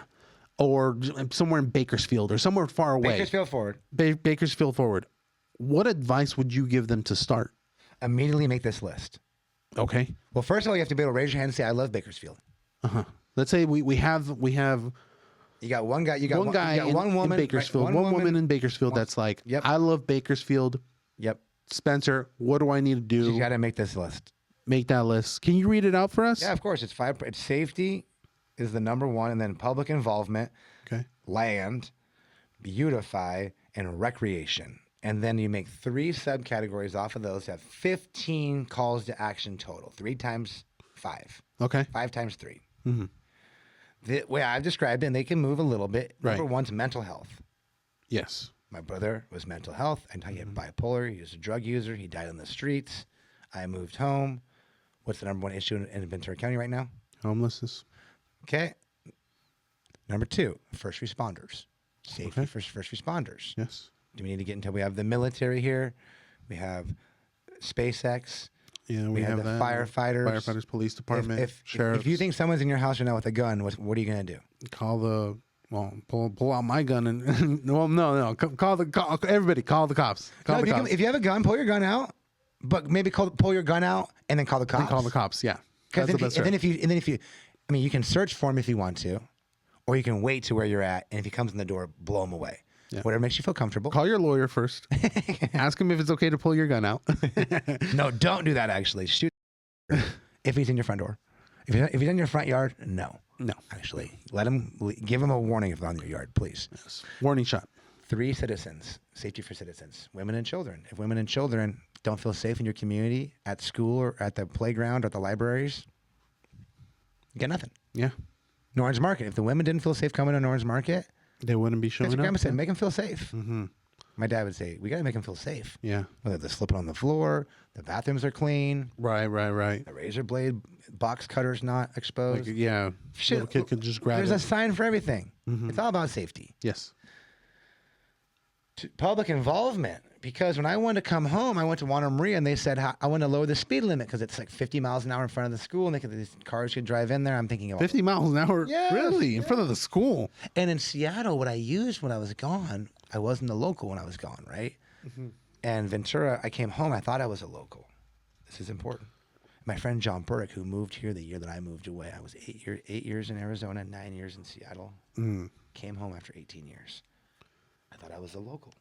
[SPEAKER 1] Or somewhere in Bakersfield or somewhere far away.
[SPEAKER 2] Bakersfield Forward.
[SPEAKER 1] Bakersfield Forward. What advice would you give them to start?
[SPEAKER 2] Immediately make this list.
[SPEAKER 1] Okay.
[SPEAKER 2] Well, first of all, you have to be able to raise your hand and say, I love Bakersfield.
[SPEAKER 1] Let's say we have
[SPEAKER 2] You got one guy. You got one woman
[SPEAKER 1] in Bakersfield.
[SPEAKER 2] Right,
[SPEAKER 1] one woman in Bakersfield that's like,
[SPEAKER 2] Yep.
[SPEAKER 1] I love Bakersfield.
[SPEAKER 2] Yep.
[SPEAKER 1] Spencer, what do I need to do?
[SPEAKER 2] You got to make this list.
[SPEAKER 1] Make that list. Can you read it out for us?
[SPEAKER 2] Yeah, of course. It's safety is the number one, and then public involvement,
[SPEAKER 1] Okay.
[SPEAKER 2] land, beautify, and recreation. And then you make 3 subcategories off of those. You have 15 calls to action total. 3 times 5.
[SPEAKER 1] Okay.
[SPEAKER 2] 5 times 3. The way I've described it, and they can move a little bit.
[SPEAKER 1] Right.
[SPEAKER 2] Number one's mental health.
[SPEAKER 1] Yes.
[SPEAKER 2] My brother was mental health, and he had bipolar. He was a drug user. He died on the streets. I moved home. What's the number one issue in Ventura County right now?
[SPEAKER 1] Homelessness.
[SPEAKER 2] Okay. Number 2, first responders. Safety for first responders.
[SPEAKER 1] Yes.
[SPEAKER 2] Do we need to get until we have the military here? We have SpaceX.
[SPEAKER 1] Yeah,
[SPEAKER 2] We had
[SPEAKER 1] have
[SPEAKER 2] the
[SPEAKER 1] that.
[SPEAKER 2] firefighters.
[SPEAKER 1] Police department,
[SPEAKER 2] If you think someone's in your house right now with a gun, what are you gonna do?
[SPEAKER 1] pull out my gun and well, no, call everybody, call the cops. Call the cops.
[SPEAKER 2] If you have a gun, pull your gun out, but maybe pull your gun out and then call the cops.
[SPEAKER 1] Then call the cops. Yeah,
[SPEAKER 2] Because then if you, I mean, you can search for him if you want to, or you can wait to where you're at, and if he comes in the door, blow him away. Yeah. Whatever makes you feel comfortable.
[SPEAKER 1] Call your lawyer first. Ask him if it's okay to pull your gun out.
[SPEAKER 2] No, don't do that. Actually, shoot if he's in your front door. If he's in your front yard, no. Actually, give him a warning if he's on your yard, please.
[SPEAKER 1] Yes. Warning shot.
[SPEAKER 2] 3 citizens, safety for citizens, women and children. If women and children don't feel safe in your community, at school or at the playground or at the libraries, you get nothing.
[SPEAKER 1] Yeah.
[SPEAKER 2] Orange Market. If the women didn't feel safe coming to Orange Market,
[SPEAKER 1] they wouldn't be showing up.
[SPEAKER 2] Grandma said, make them feel safe.
[SPEAKER 1] Mm-hmm.
[SPEAKER 2] My dad would say, we got to make them feel safe.
[SPEAKER 1] Yeah.
[SPEAKER 2] Whether they're slipping on the floor, the bathrooms are clean.
[SPEAKER 1] Right.
[SPEAKER 2] The razor blade box cutter's not exposed.
[SPEAKER 1] Yeah.
[SPEAKER 2] Shit,
[SPEAKER 1] little kid could just grab
[SPEAKER 2] there's
[SPEAKER 1] it.
[SPEAKER 2] a sign for everything.
[SPEAKER 1] Mm-hmm.
[SPEAKER 2] It's all about safety.
[SPEAKER 1] Yes.
[SPEAKER 2] Public involvement. Because when I wanted to come home, I went to Juana Maria and they said, I want to lower the speed limit because it's like 50 miles an hour in front of the school and these cars could drive in there. I'm thinking,
[SPEAKER 1] 50 miles an hour?
[SPEAKER 2] Yes,
[SPEAKER 1] Really? In front of the school?
[SPEAKER 2] And in Seattle, what I used when I was gone, I wasn't a local when I was gone, right? Mm-hmm. And Ventura, I came home, I thought I was a local. This is important. My friend John Burdick, who moved here the year that I moved away, I was 8 years in Arizona, 9 years in Seattle, came home after 18 years. I thought I was a local.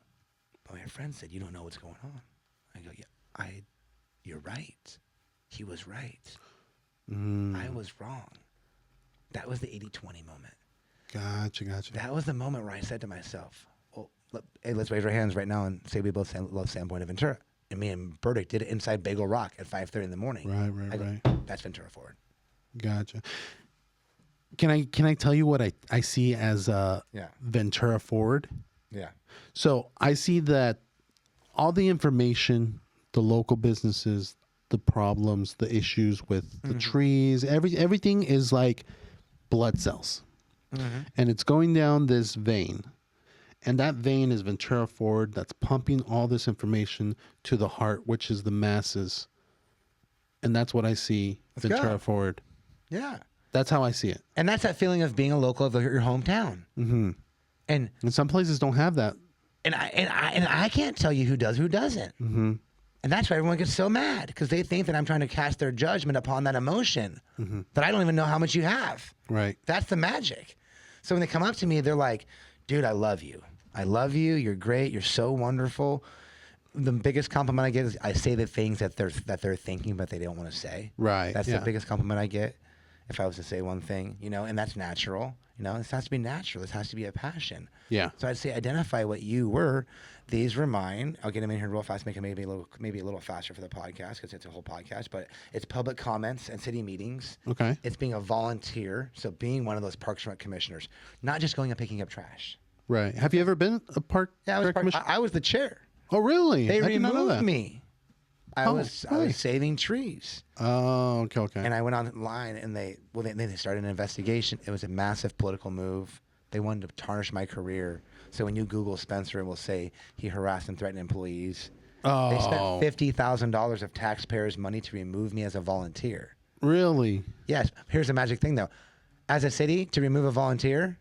[SPEAKER 2] But my friend said, you don't know what's going on. I go, yeah, you're right. He was right. I was wrong. That was the 80-20 moment.
[SPEAKER 1] Gotcha.
[SPEAKER 2] That was the moment where I said to myself, well, hey, let's raise our hands right now and say we both love San Buenaventura. And me and Burdick did it inside Bagel Rock at 5:30 in the morning.
[SPEAKER 1] Right.
[SPEAKER 2] That's Ventura Forward.
[SPEAKER 1] Gotcha. Can I tell you what I see as Ventura Forward?
[SPEAKER 2] Yeah.
[SPEAKER 1] So I see that all the information, the local businesses, the problems, the issues with the trees, everything is like blood cells. And it's going down this vein. And that vein is Ventura Forward that's pumping all this information to the heart, which is the masses. And that's what I see Ventura Forward.
[SPEAKER 2] Yeah.
[SPEAKER 1] That's how I see it.
[SPEAKER 2] And that's that feeling of being a local of your hometown.
[SPEAKER 1] Mm-hmm.
[SPEAKER 2] And
[SPEAKER 1] some places don't have that.
[SPEAKER 2] And I can't tell you who does, who doesn't.
[SPEAKER 1] Mm-hmm.
[SPEAKER 2] And that's why everyone gets so mad, because they think that I'm trying to cast their judgment upon that emotion that I don't even know how much you have.
[SPEAKER 1] Right.
[SPEAKER 2] That's the magic. So when they come up to me, they're like, dude, I love you. I love you. You're great. You're so wonderful. The biggest compliment I get is I say the things that they're thinking, but they don't want to say.
[SPEAKER 1] Right.
[SPEAKER 2] That's the biggest compliment I get. If I was to say one thing, and that's natural. This has to be natural. This has to be a passion.
[SPEAKER 1] Yeah.
[SPEAKER 2] So I'd say identify what you were. These were mine. I'll get them in here real fast, make it maybe a little faster for the podcast because it's a whole podcast. But it's public comments and city meetings.
[SPEAKER 1] Okay.
[SPEAKER 2] It's being a volunteer. So being one of those Parks and Rec commissioners, not just going and picking up trash.
[SPEAKER 1] Right. Have you ever been a park?
[SPEAKER 2] Yeah, I was the chair.
[SPEAKER 1] Oh, really?
[SPEAKER 2] They
[SPEAKER 1] I did not know
[SPEAKER 2] removed
[SPEAKER 1] that.
[SPEAKER 2] me. I was saving trees.
[SPEAKER 1] Oh, okay.
[SPEAKER 2] And I went online and they started an investigation. It was a massive political move. They wanted to tarnish my career. So when you Google Spencer, it will say he harassed and threatened employees.
[SPEAKER 1] Oh.
[SPEAKER 2] They spent $50,000 of taxpayers' money to remove me as a volunteer.
[SPEAKER 1] Really?
[SPEAKER 2] Yes. Here's the magic thing, though. As a city, to remove a volunteer,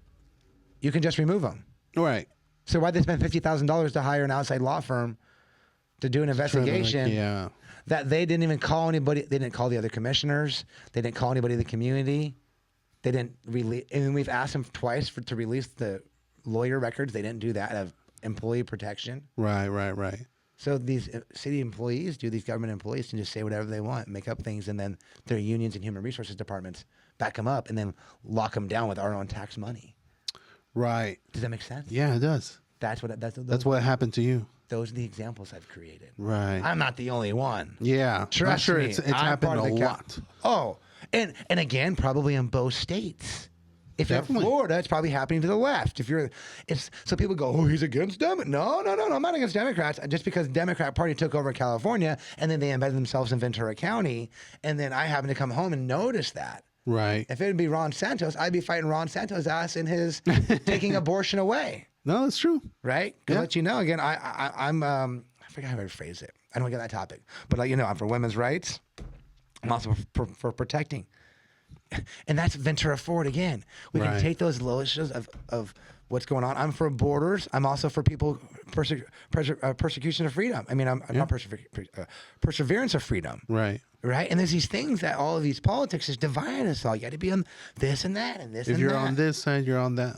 [SPEAKER 2] you can just remove them.
[SPEAKER 1] Right.
[SPEAKER 2] So why'd they spend $50,000 to hire an outside law firm to do an investigation that they didn't even call anybody? They didn't call the other commissioners. They didn't call anybody in the community. They didn't release. And we've asked them twice to release the lawyer records. They didn't do that out of employee protection.
[SPEAKER 1] Right.
[SPEAKER 2] So these city employees, these government employees can just say whatever they want, make up things, and then their unions and human resources departments back them up and then lock them down with our own tax money.
[SPEAKER 1] Right.
[SPEAKER 2] Does that make sense?
[SPEAKER 1] Yeah, it does.
[SPEAKER 2] That's
[SPEAKER 1] what happened to you.
[SPEAKER 2] Those are the examples I've created.
[SPEAKER 1] Right.
[SPEAKER 2] I'm not the only one.
[SPEAKER 1] Yeah.
[SPEAKER 2] Trust
[SPEAKER 1] I'm sure
[SPEAKER 2] me.
[SPEAKER 1] it's happened a lot.
[SPEAKER 2] Oh, and again, probably in both states. If you're in Florida, it's probably happening to the left. So people go, oh, he's against Democrats. No, I'm not against Democrats. Just because the Democrat Party took over California and then they embedded themselves in Ventura County, and then I happened to come home and notice that.
[SPEAKER 1] Right.
[SPEAKER 2] If it would be Ron Santos, I'd be fighting Ron Santos' ass in his taking abortion away.
[SPEAKER 1] No, that's true.
[SPEAKER 2] Right? To let you know, again, I'm I forget how I phrase it. I don't get that topic, but like, I'm for women's rights. I'm also for protecting, and that's Ventura Forward again. We can take those low issues of what's going on. I'm for borders. I'm also for people persecution of freedom. I mean, I'm not perseverance of freedom.
[SPEAKER 1] Right.
[SPEAKER 2] Right. And there's these things that all of these politics is dividing us all. You got to be on this and that and this and that.
[SPEAKER 1] If you're on this side, you're on that.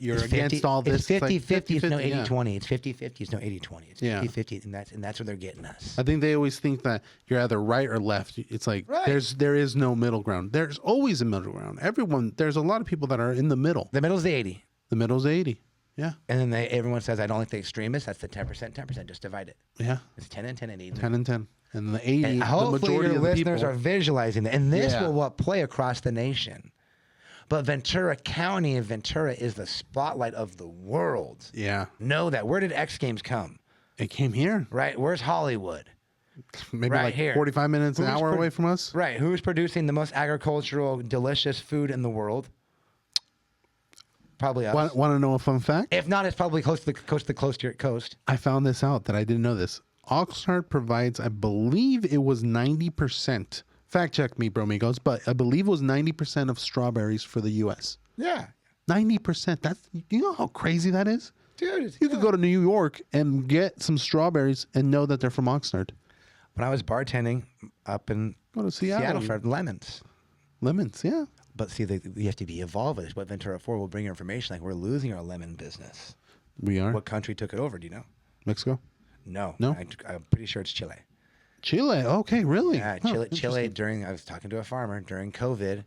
[SPEAKER 1] You're against all this.
[SPEAKER 2] It's 50-50. It's no 80-20. It's 50-50. It's no 80-20. It's 50-50. And that's where they're getting us.
[SPEAKER 1] I think they always think that you're either right or left. It's like there is no middle ground. There's always a middle ground. There's a lot of people that are in the middle.
[SPEAKER 2] The middle's the 80.
[SPEAKER 1] The middle's 80. Yeah.
[SPEAKER 2] And then everyone says, I don't like the extremists. That's the 10%. 10%. Just divide it.
[SPEAKER 1] Yeah.
[SPEAKER 2] It's 10 and 10 and 80.
[SPEAKER 1] 10 and 10. And the 80,
[SPEAKER 2] and
[SPEAKER 1] the
[SPEAKER 2] hopefully
[SPEAKER 1] majority
[SPEAKER 2] your
[SPEAKER 1] of the
[SPEAKER 2] listeners
[SPEAKER 1] people
[SPEAKER 2] are visualizing that. And this will play across the nation. But Ventura County and Ventura is the spotlight of the world.
[SPEAKER 1] Yeah.
[SPEAKER 2] Know that. Where did X Games come?
[SPEAKER 1] It came here.
[SPEAKER 2] Right. Where's Hollywood?
[SPEAKER 1] Maybe like here. 45 minutes, an hour away from us.
[SPEAKER 2] Right. Who's producing the most agricultural, delicious food in the world? Probably us.
[SPEAKER 1] Want to know a fun fact?
[SPEAKER 2] If not, it's probably close to the coast.
[SPEAKER 1] I found this out that I didn't know this. Oxnard provides, I believe it was 90%. Fact check me, bromigos, but I believe it was 90% of strawberries for the U.S.
[SPEAKER 2] Yeah.
[SPEAKER 1] 90%. You know how crazy that is?
[SPEAKER 2] Dude.
[SPEAKER 1] You could go to New York and get some strawberries and know that they're from Oxnard.
[SPEAKER 2] When I was bartending up in Seattle for lemons.
[SPEAKER 1] Lemons, yeah.
[SPEAKER 2] But see, you have to be involved with this. What Ventura Forward will bring you information. Like, we're losing our lemon business.
[SPEAKER 1] We are.
[SPEAKER 2] What country took it over? Do you know?
[SPEAKER 1] Mexico?
[SPEAKER 2] No.
[SPEAKER 1] No?
[SPEAKER 2] I'm pretty sure it's Chile.
[SPEAKER 1] Chile? Okay, really?
[SPEAKER 2] Yeah, Chile I was talking to a farmer during COVID,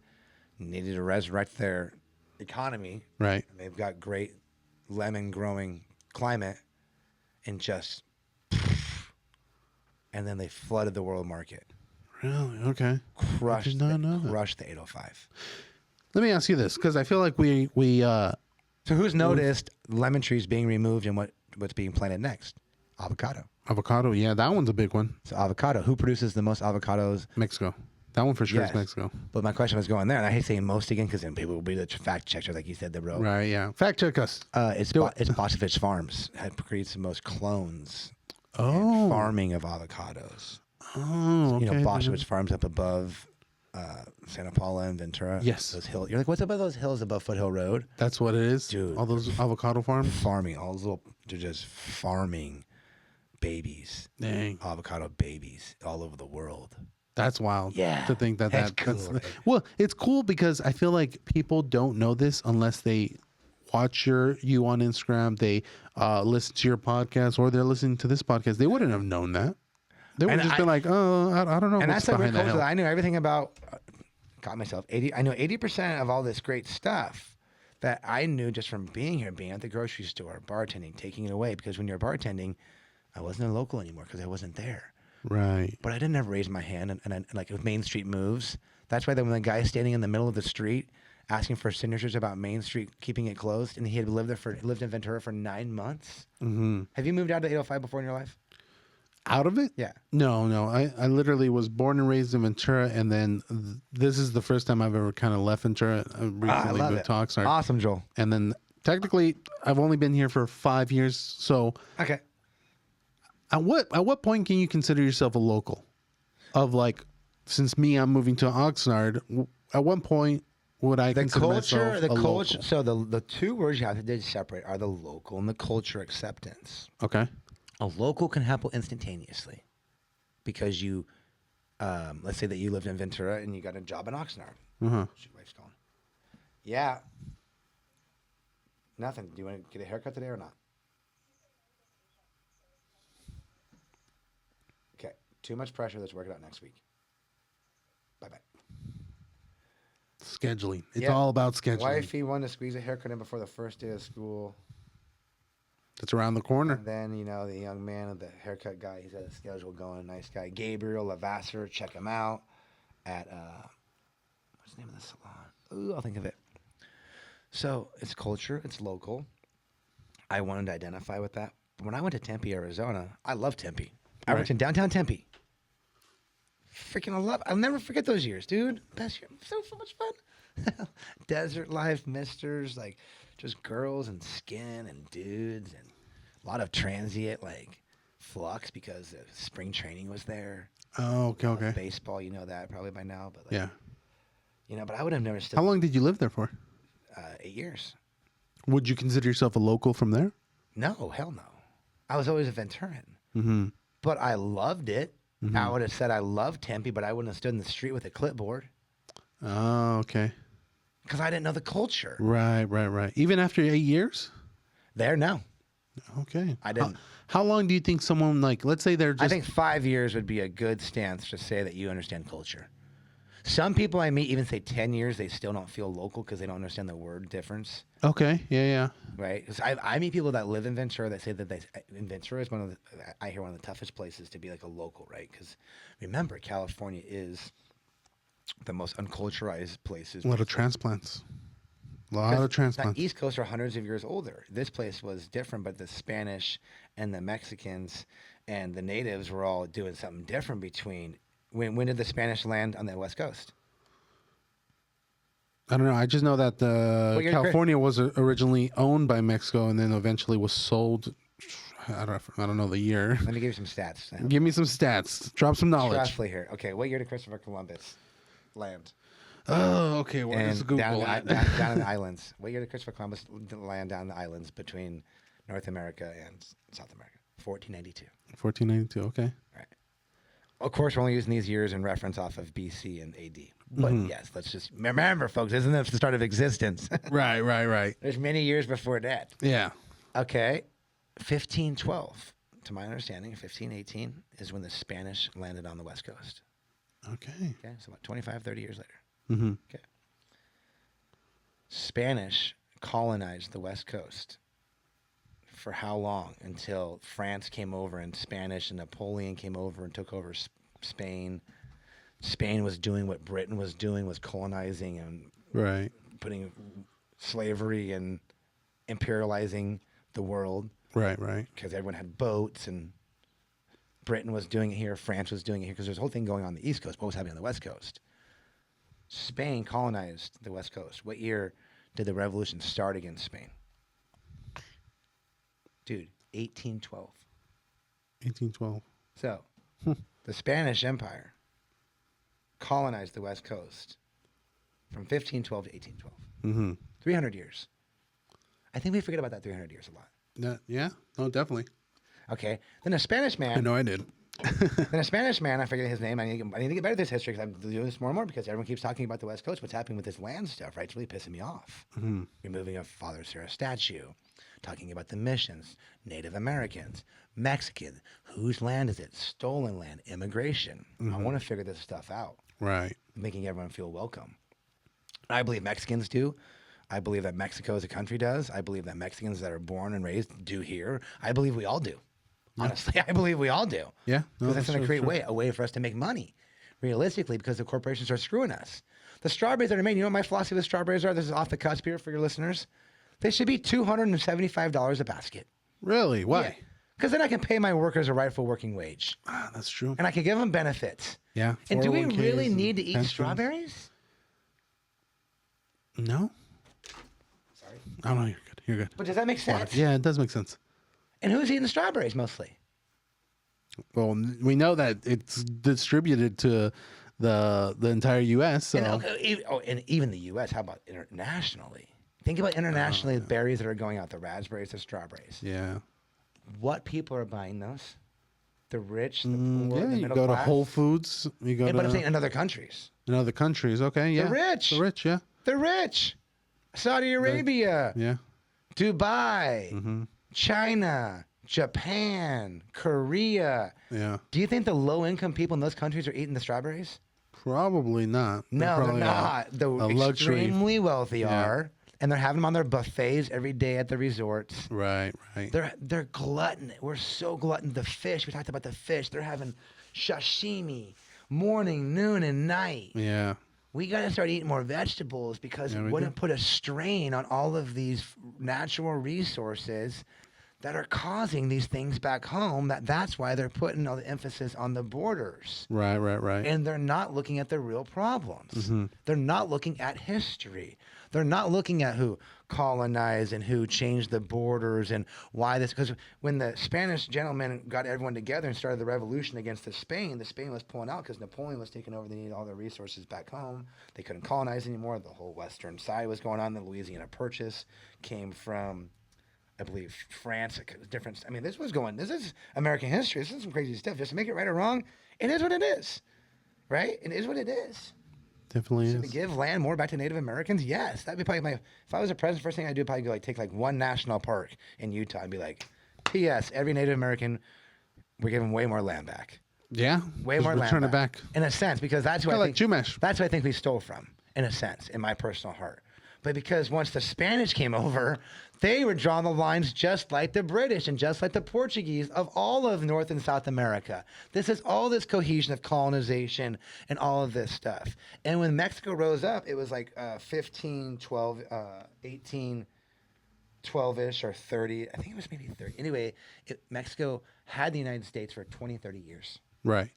[SPEAKER 2] needed to resurrect their economy.
[SPEAKER 1] Right.
[SPEAKER 2] And they've got great lemon growing climate and and then they flooded the world market.
[SPEAKER 1] Really? Okay.
[SPEAKER 2] Crushed the 805.
[SPEAKER 1] Let me ask you this, because I feel like we
[SPEAKER 2] So who's noticed lemon trees being removed and what's being planted next? Avocado.
[SPEAKER 1] Avocado, yeah, that one's a big one.
[SPEAKER 2] So avocado. Who produces the most avocados?
[SPEAKER 1] Mexico. That one for sure is Mexico.
[SPEAKER 2] But my question was going there, and I hate saying most again because then people will be the fact checker, like you said, the bro.
[SPEAKER 1] Right, yeah. Fact check us.
[SPEAKER 2] It's Boscovich Farms had creates the most clones.
[SPEAKER 1] Oh.
[SPEAKER 2] Farming of avocados.
[SPEAKER 1] Oh, okay.
[SPEAKER 2] Boscovich Farms up above Santa Paula and Ventura.
[SPEAKER 1] Yes.
[SPEAKER 2] Those hills. You're like, what's above those hills above Foothill Road?
[SPEAKER 1] That's what it is?
[SPEAKER 2] Dude.
[SPEAKER 1] All those avocado farms?
[SPEAKER 2] Farming. They're just farming babies.
[SPEAKER 1] Dang.
[SPEAKER 2] Avocado babies all over the world.
[SPEAKER 1] That's wild.
[SPEAKER 2] Yeah.
[SPEAKER 1] To think that's
[SPEAKER 2] cool.
[SPEAKER 1] Well, it's cool because I feel like people don't know this unless they watch you on Instagram, they listen to your podcast, or they're listening to this podcast. They wouldn't have known that. They would have just been like, oh, I don't know.
[SPEAKER 2] And
[SPEAKER 1] what's
[SPEAKER 2] that's the weird
[SPEAKER 1] behind that
[SPEAKER 2] culture. I knew everything about. Got myself 80. I know 80% of all this great stuff that I knew just from being here, being at the grocery store, bartending, taking it away. Because when you're bartending, I wasn't a local anymore because I wasn't there.
[SPEAKER 1] Right.
[SPEAKER 2] But I didn't ever raise my hand, and like with Main Street moves, that's why when the guy's standing in the middle of the street asking for signatures about Main Street keeping it closed, and he had lived in Ventura for 9 months.
[SPEAKER 1] Mm-hmm.
[SPEAKER 2] Have you moved out to 805 before in your life?
[SPEAKER 1] Out of it?
[SPEAKER 2] Yeah.
[SPEAKER 1] No. I literally was born and raised in Ventura, and then this is the first time I've ever kind of left Ventura. I recently moved to Oxnard.
[SPEAKER 2] Awesome, Joel.
[SPEAKER 1] And then technically, I've only been here for 5 years. So,
[SPEAKER 2] okay.
[SPEAKER 1] At what point can you consider yourself a local? Of like, since I'm moving to Oxnard. At what point would I consider myself a local?
[SPEAKER 2] So the two words you have to separate are the local and the culture acceptance.
[SPEAKER 1] Okay.
[SPEAKER 2] A local can happen instantaneously because you, let's say that you lived in Ventura and you got a job in Oxnard.
[SPEAKER 1] Uh-huh.
[SPEAKER 2] Your wife's calling. Yeah. Nothing. Do you want to get a haircut today or not? Okay. Too much pressure. Let's work it out next week. Bye-bye.
[SPEAKER 1] Scheduling. It's all about scheduling.
[SPEAKER 2] Wifey wanted to squeeze a haircut in before the first day of school.
[SPEAKER 1] It's around the corner.
[SPEAKER 2] And then, the young man, the haircut guy, he's got a schedule going. Nice guy. Gabriel Lavasser, check him out at, what's the name of the salon? Ooh, I'll think of it. So it's culture. It's local. I wanted to identify with that. When I went to Tempe, Arizona, I love Tempe. I went to downtown Tempe. Freaking I'll never forget those years, dude. Best year. So much fun. Desert life, misters, like just girls and skin and dudes and a lot of transient, like flux because spring training was there.
[SPEAKER 1] Oh, okay, okay.
[SPEAKER 2] Baseball, you know that probably by now, but like,
[SPEAKER 1] Yeah.
[SPEAKER 2] you know, but I would have never stood
[SPEAKER 1] How long did you live there for?
[SPEAKER 2] 8 years.
[SPEAKER 1] Would you consider yourself a local from there?
[SPEAKER 2] No, hell no. I was always a Venturan,
[SPEAKER 1] Mm-hmm.
[SPEAKER 2] but I loved it.
[SPEAKER 1] Mm-hmm.
[SPEAKER 2] I would have said I loved Tempe, but I wouldn't have stood in the street with a clipboard
[SPEAKER 1] Oh, okay.
[SPEAKER 2] because I didn't know the culture.
[SPEAKER 1] Right. Even after 8 years?
[SPEAKER 2] There, no.
[SPEAKER 1] Okay.
[SPEAKER 2] I didn't.
[SPEAKER 1] How long do you think someone, like, let's say they're just...
[SPEAKER 2] I think 5 years would be a good stance to say that you understand culture. Some people I meet even say 10 years, they still don't feel local because they don't understand the word difference.
[SPEAKER 1] Okay, yeah.
[SPEAKER 2] Right? Because I meet people that live in Ventura that say that in Ventura is I hear one of the toughest places to be like a local, right? Because remember, California is the most unculturized places.
[SPEAKER 1] A lot of transplants.
[SPEAKER 2] The East Coast are hundreds of years older. This place was different, but the Spanish and the Mexicans and the natives were all doing something different between... When did the Spanish land on the West Coast?
[SPEAKER 1] I don't know. I just know that California was originally owned by Mexico and then eventually was sold. I don't know the year.
[SPEAKER 2] Let me give you some stats.
[SPEAKER 1] Give me some stats. Drop some knowledge.
[SPEAKER 2] Roughly here. Okay, what year did Christopher Columbus land?
[SPEAKER 1] Oh, okay. Well,
[SPEAKER 2] And
[SPEAKER 1] just Google
[SPEAKER 2] down
[SPEAKER 1] it.
[SPEAKER 2] in the islands. What year did Christopher Columbus land down the islands between North America and South America? 1492.
[SPEAKER 1] 1492. Okay.
[SPEAKER 2] Right. Of course, we're only using these years in reference off of BC and AD. But yes, let's just remember, folks, isn't this the start of existence?
[SPEAKER 1] Right.
[SPEAKER 2] There's many years before that.
[SPEAKER 1] Yeah.
[SPEAKER 2] Okay. 1512, to my understanding, 1518 is when the Spanish landed on the West Coast.
[SPEAKER 1] Okay.
[SPEAKER 2] Okay, so about 25, 30 years later.
[SPEAKER 1] Mm-hmm.
[SPEAKER 2] Okay. Spanish colonized the West Coast for how long? Until France came over and Spanish and Napoleon came over and took over Spain. Spain was doing what Britain was doing, was colonizing and putting slavery and imperializing the world.
[SPEAKER 1] Right.
[SPEAKER 2] Because everyone had boats, and Britain was doing it here, France was doing it here, because there's a whole thing going on the East Coast. What was happening on the West Coast? Spain colonized the West Coast. What year did the revolution start against Spain? Dude, 1812.
[SPEAKER 1] 1812.
[SPEAKER 2] So, the Spanish Empire colonized the West Coast from 1512 to 1812.
[SPEAKER 1] Mm-hmm.
[SPEAKER 2] 300 years. I think we forget about that 300 years a lot.
[SPEAKER 1] Yeah. No, definitely.
[SPEAKER 2] Okay. Then a Spanish man.
[SPEAKER 1] I know I did.
[SPEAKER 2] Then a Spanish man, I forget his name. I need to get better at this history because I'm doing this more and more because everyone keeps talking about the West Coast. What's happening with this land stuff, right? It's really pissing me off.
[SPEAKER 1] Mm-hmm.
[SPEAKER 2] Removing a Father Sarah statue, talking about the missions, Native Americans, Mexican. Whose land is it? Stolen land, immigration. I want to figure this stuff out.
[SPEAKER 1] Right.
[SPEAKER 2] Making everyone feel welcome. I believe Mexicans do. I believe that Mexico as a country does. I believe that Mexicans that are born and raised do here. I believe we all do. Honestly, I believe we all do.
[SPEAKER 1] Yeah.
[SPEAKER 2] Because that's in a great way, a way for us to make money, realistically, because the corporations are screwing us. The strawberries that are made, you know what my philosophy with strawberries are? This is off the cusp here for your listeners. They should be $275 a basket.
[SPEAKER 1] Really? Why?
[SPEAKER 2] Because then I can pay my workers a rightful working wage.
[SPEAKER 1] Ah, that's true.
[SPEAKER 2] And I can give them benefits.
[SPEAKER 1] Yeah.
[SPEAKER 2] And do we
[SPEAKER 1] 401ks
[SPEAKER 2] really
[SPEAKER 1] and
[SPEAKER 2] need to eat
[SPEAKER 1] pensions.
[SPEAKER 2] strawberries?
[SPEAKER 1] No.
[SPEAKER 2] Sorry.
[SPEAKER 1] Oh, no, you're good.
[SPEAKER 2] But does that make sense?
[SPEAKER 1] Yeah, it does make sense.
[SPEAKER 2] And who's eating the strawberries mostly?
[SPEAKER 1] Well, we know that it's distributed to the entire U.S. So.
[SPEAKER 2] And even the U.S. How about internationally? Think about internationally the berries that are going out, the raspberries, the strawberries.
[SPEAKER 1] Yeah.
[SPEAKER 2] What people are buying those? The rich, the poor,
[SPEAKER 1] yeah,
[SPEAKER 2] the
[SPEAKER 1] you
[SPEAKER 2] middle
[SPEAKER 1] go
[SPEAKER 2] class.
[SPEAKER 1] to Whole Foods. You go
[SPEAKER 2] But I'm saying
[SPEAKER 1] to
[SPEAKER 2] in other countries.
[SPEAKER 1] in other countries. Okay, yeah.
[SPEAKER 2] The rich.
[SPEAKER 1] The rich, yeah.
[SPEAKER 2] The rich. Saudi Arabia,
[SPEAKER 1] Yeah.
[SPEAKER 2] Dubai, China, Japan, Korea.
[SPEAKER 1] Yeah.
[SPEAKER 2] Do you think the low-income people in those countries are eating the strawberries?
[SPEAKER 1] Probably not.
[SPEAKER 2] No, they're
[SPEAKER 1] probably
[SPEAKER 2] not. The
[SPEAKER 1] luxury.
[SPEAKER 2] extremely wealthy
[SPEAKER 1] Yeah.
[SPEAKER 2] are, and they're having them on their buffets every day at the resorts.
[SPEAKER 1] Right.
[SPEAKER 2] They're glutton. We're so glutton. The fish. We talked about the fish. They're having sashimi morning, noon, and night.
[SPEAKER 1] Yeah.
[SPEAKER 2] We got to start eating more vegetables because
[SPEAKER 1] Yeah,
[SPEAKER 2] it
[SPEAKER 1] we
[SPEAKER 2] wouldn't put a strain on all of these natural resources that are causing these things back home. That's why they're putting all the emphasis on the borders.
[SPEAKER 1] Right.
[SPEAKER 2] And they're not looking at the real problems. They're not looking at history. They're not looking at who colonized and who changed the borders and why this. Because when the Spanish gentlemen got everyone together and started the revolution against the Spain was pulling out because Napoleon was taking over. They needed all their resources back home. They couldn't colonize anymore. The whole western side was going on. The Louisiana Purchase came from, I believe, France. Different. I mean, this is American history. This is some crazy stuff. Just to make it right or wrong, it is what it is. Right? It is what it is.
[SPEAKER 1] Definitely
[SPEAKER 2] So
[SPEAKER 1] is.
[SPEAKER 2] to give land more back to Native Americans, yes, that'd be probably if I was a president, first thing I'd do probably go take like one national park in Utah and be like, P.S. Every Native American, we're giving way more land back.
[SPEAKER 1] Yeah.
[SPEAKER 2] Way more land
[SPEAKER 1] return it back.
[SPEAKER 2] In a sense, because that's what
[SPEAKER 1] Kinda like Chumash.
[SPEAKER 2] that's what I think we stole from, in a sense, in my personal heart. But because once the Spanish came over, they were drawing the lines just like the British and just like the Portuguese of all of North and South America. This is all this cohesion of colonization and all of this stuff. And when Mexico rose up, it was like 1812-ish or 30. I think it was maybe 30. Anyway, Mexico had the United States for 20, 30 years.
[SPEAKER 1] Right.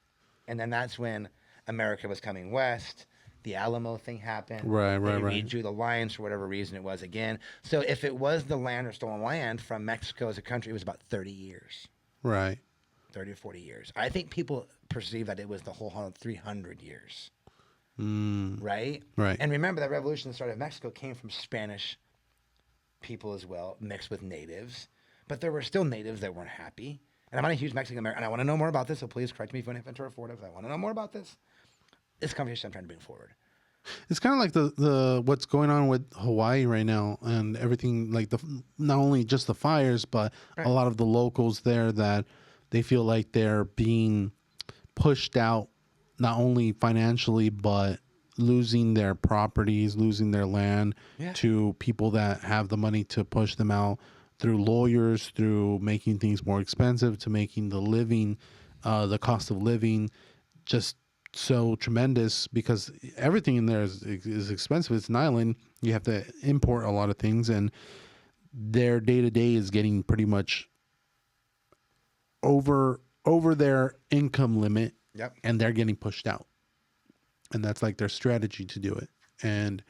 [SPEAKER 2] And then that's when America was coming west. The Alamo thing happened.
[SPEAKER 1] Right.
[SPEAKER 2] They redrew the lines for whatever reason it was again. So if it was the land or stolen land from Mexico as a country, it was about 30 years.
[SPEAKER 1] Right.
[SPEAKER 2] 30 or 40 years. I think people perceive that it was the whole 300 years. Right?
[SPEAKER 1] Right.
[SPEAKER 2] And remember that revolution that started in Mexico came from Spanish people as well, mixed with natives. But there were still natives that weren't happy. And I'm not a huge Mexican American, and I want to know more about this, so please correct me if you want to Ventura Forward, because I want to know more about this. This conversation I'm trying to bring forward.
[SPEAKER 1] It's kind of like the what's going on with Hawaii right now and everything, like not only just the fires, but a lot of the locals there that they feel like they're being pushed out, not only financially, but losing their properties, losing their land to people that have the money to push them out through lawyers, through making things more expensive, to making the living, the cost of living just so tremendous, because everything in there is expensive. It's an island. You have to import a lot of things, and their day-to-day is getting pretty much over their income limit.
[SPEAKER 2] Yep.
[SPEAKER 1] And they're getting pushed out. And that's like their strategy to do it. And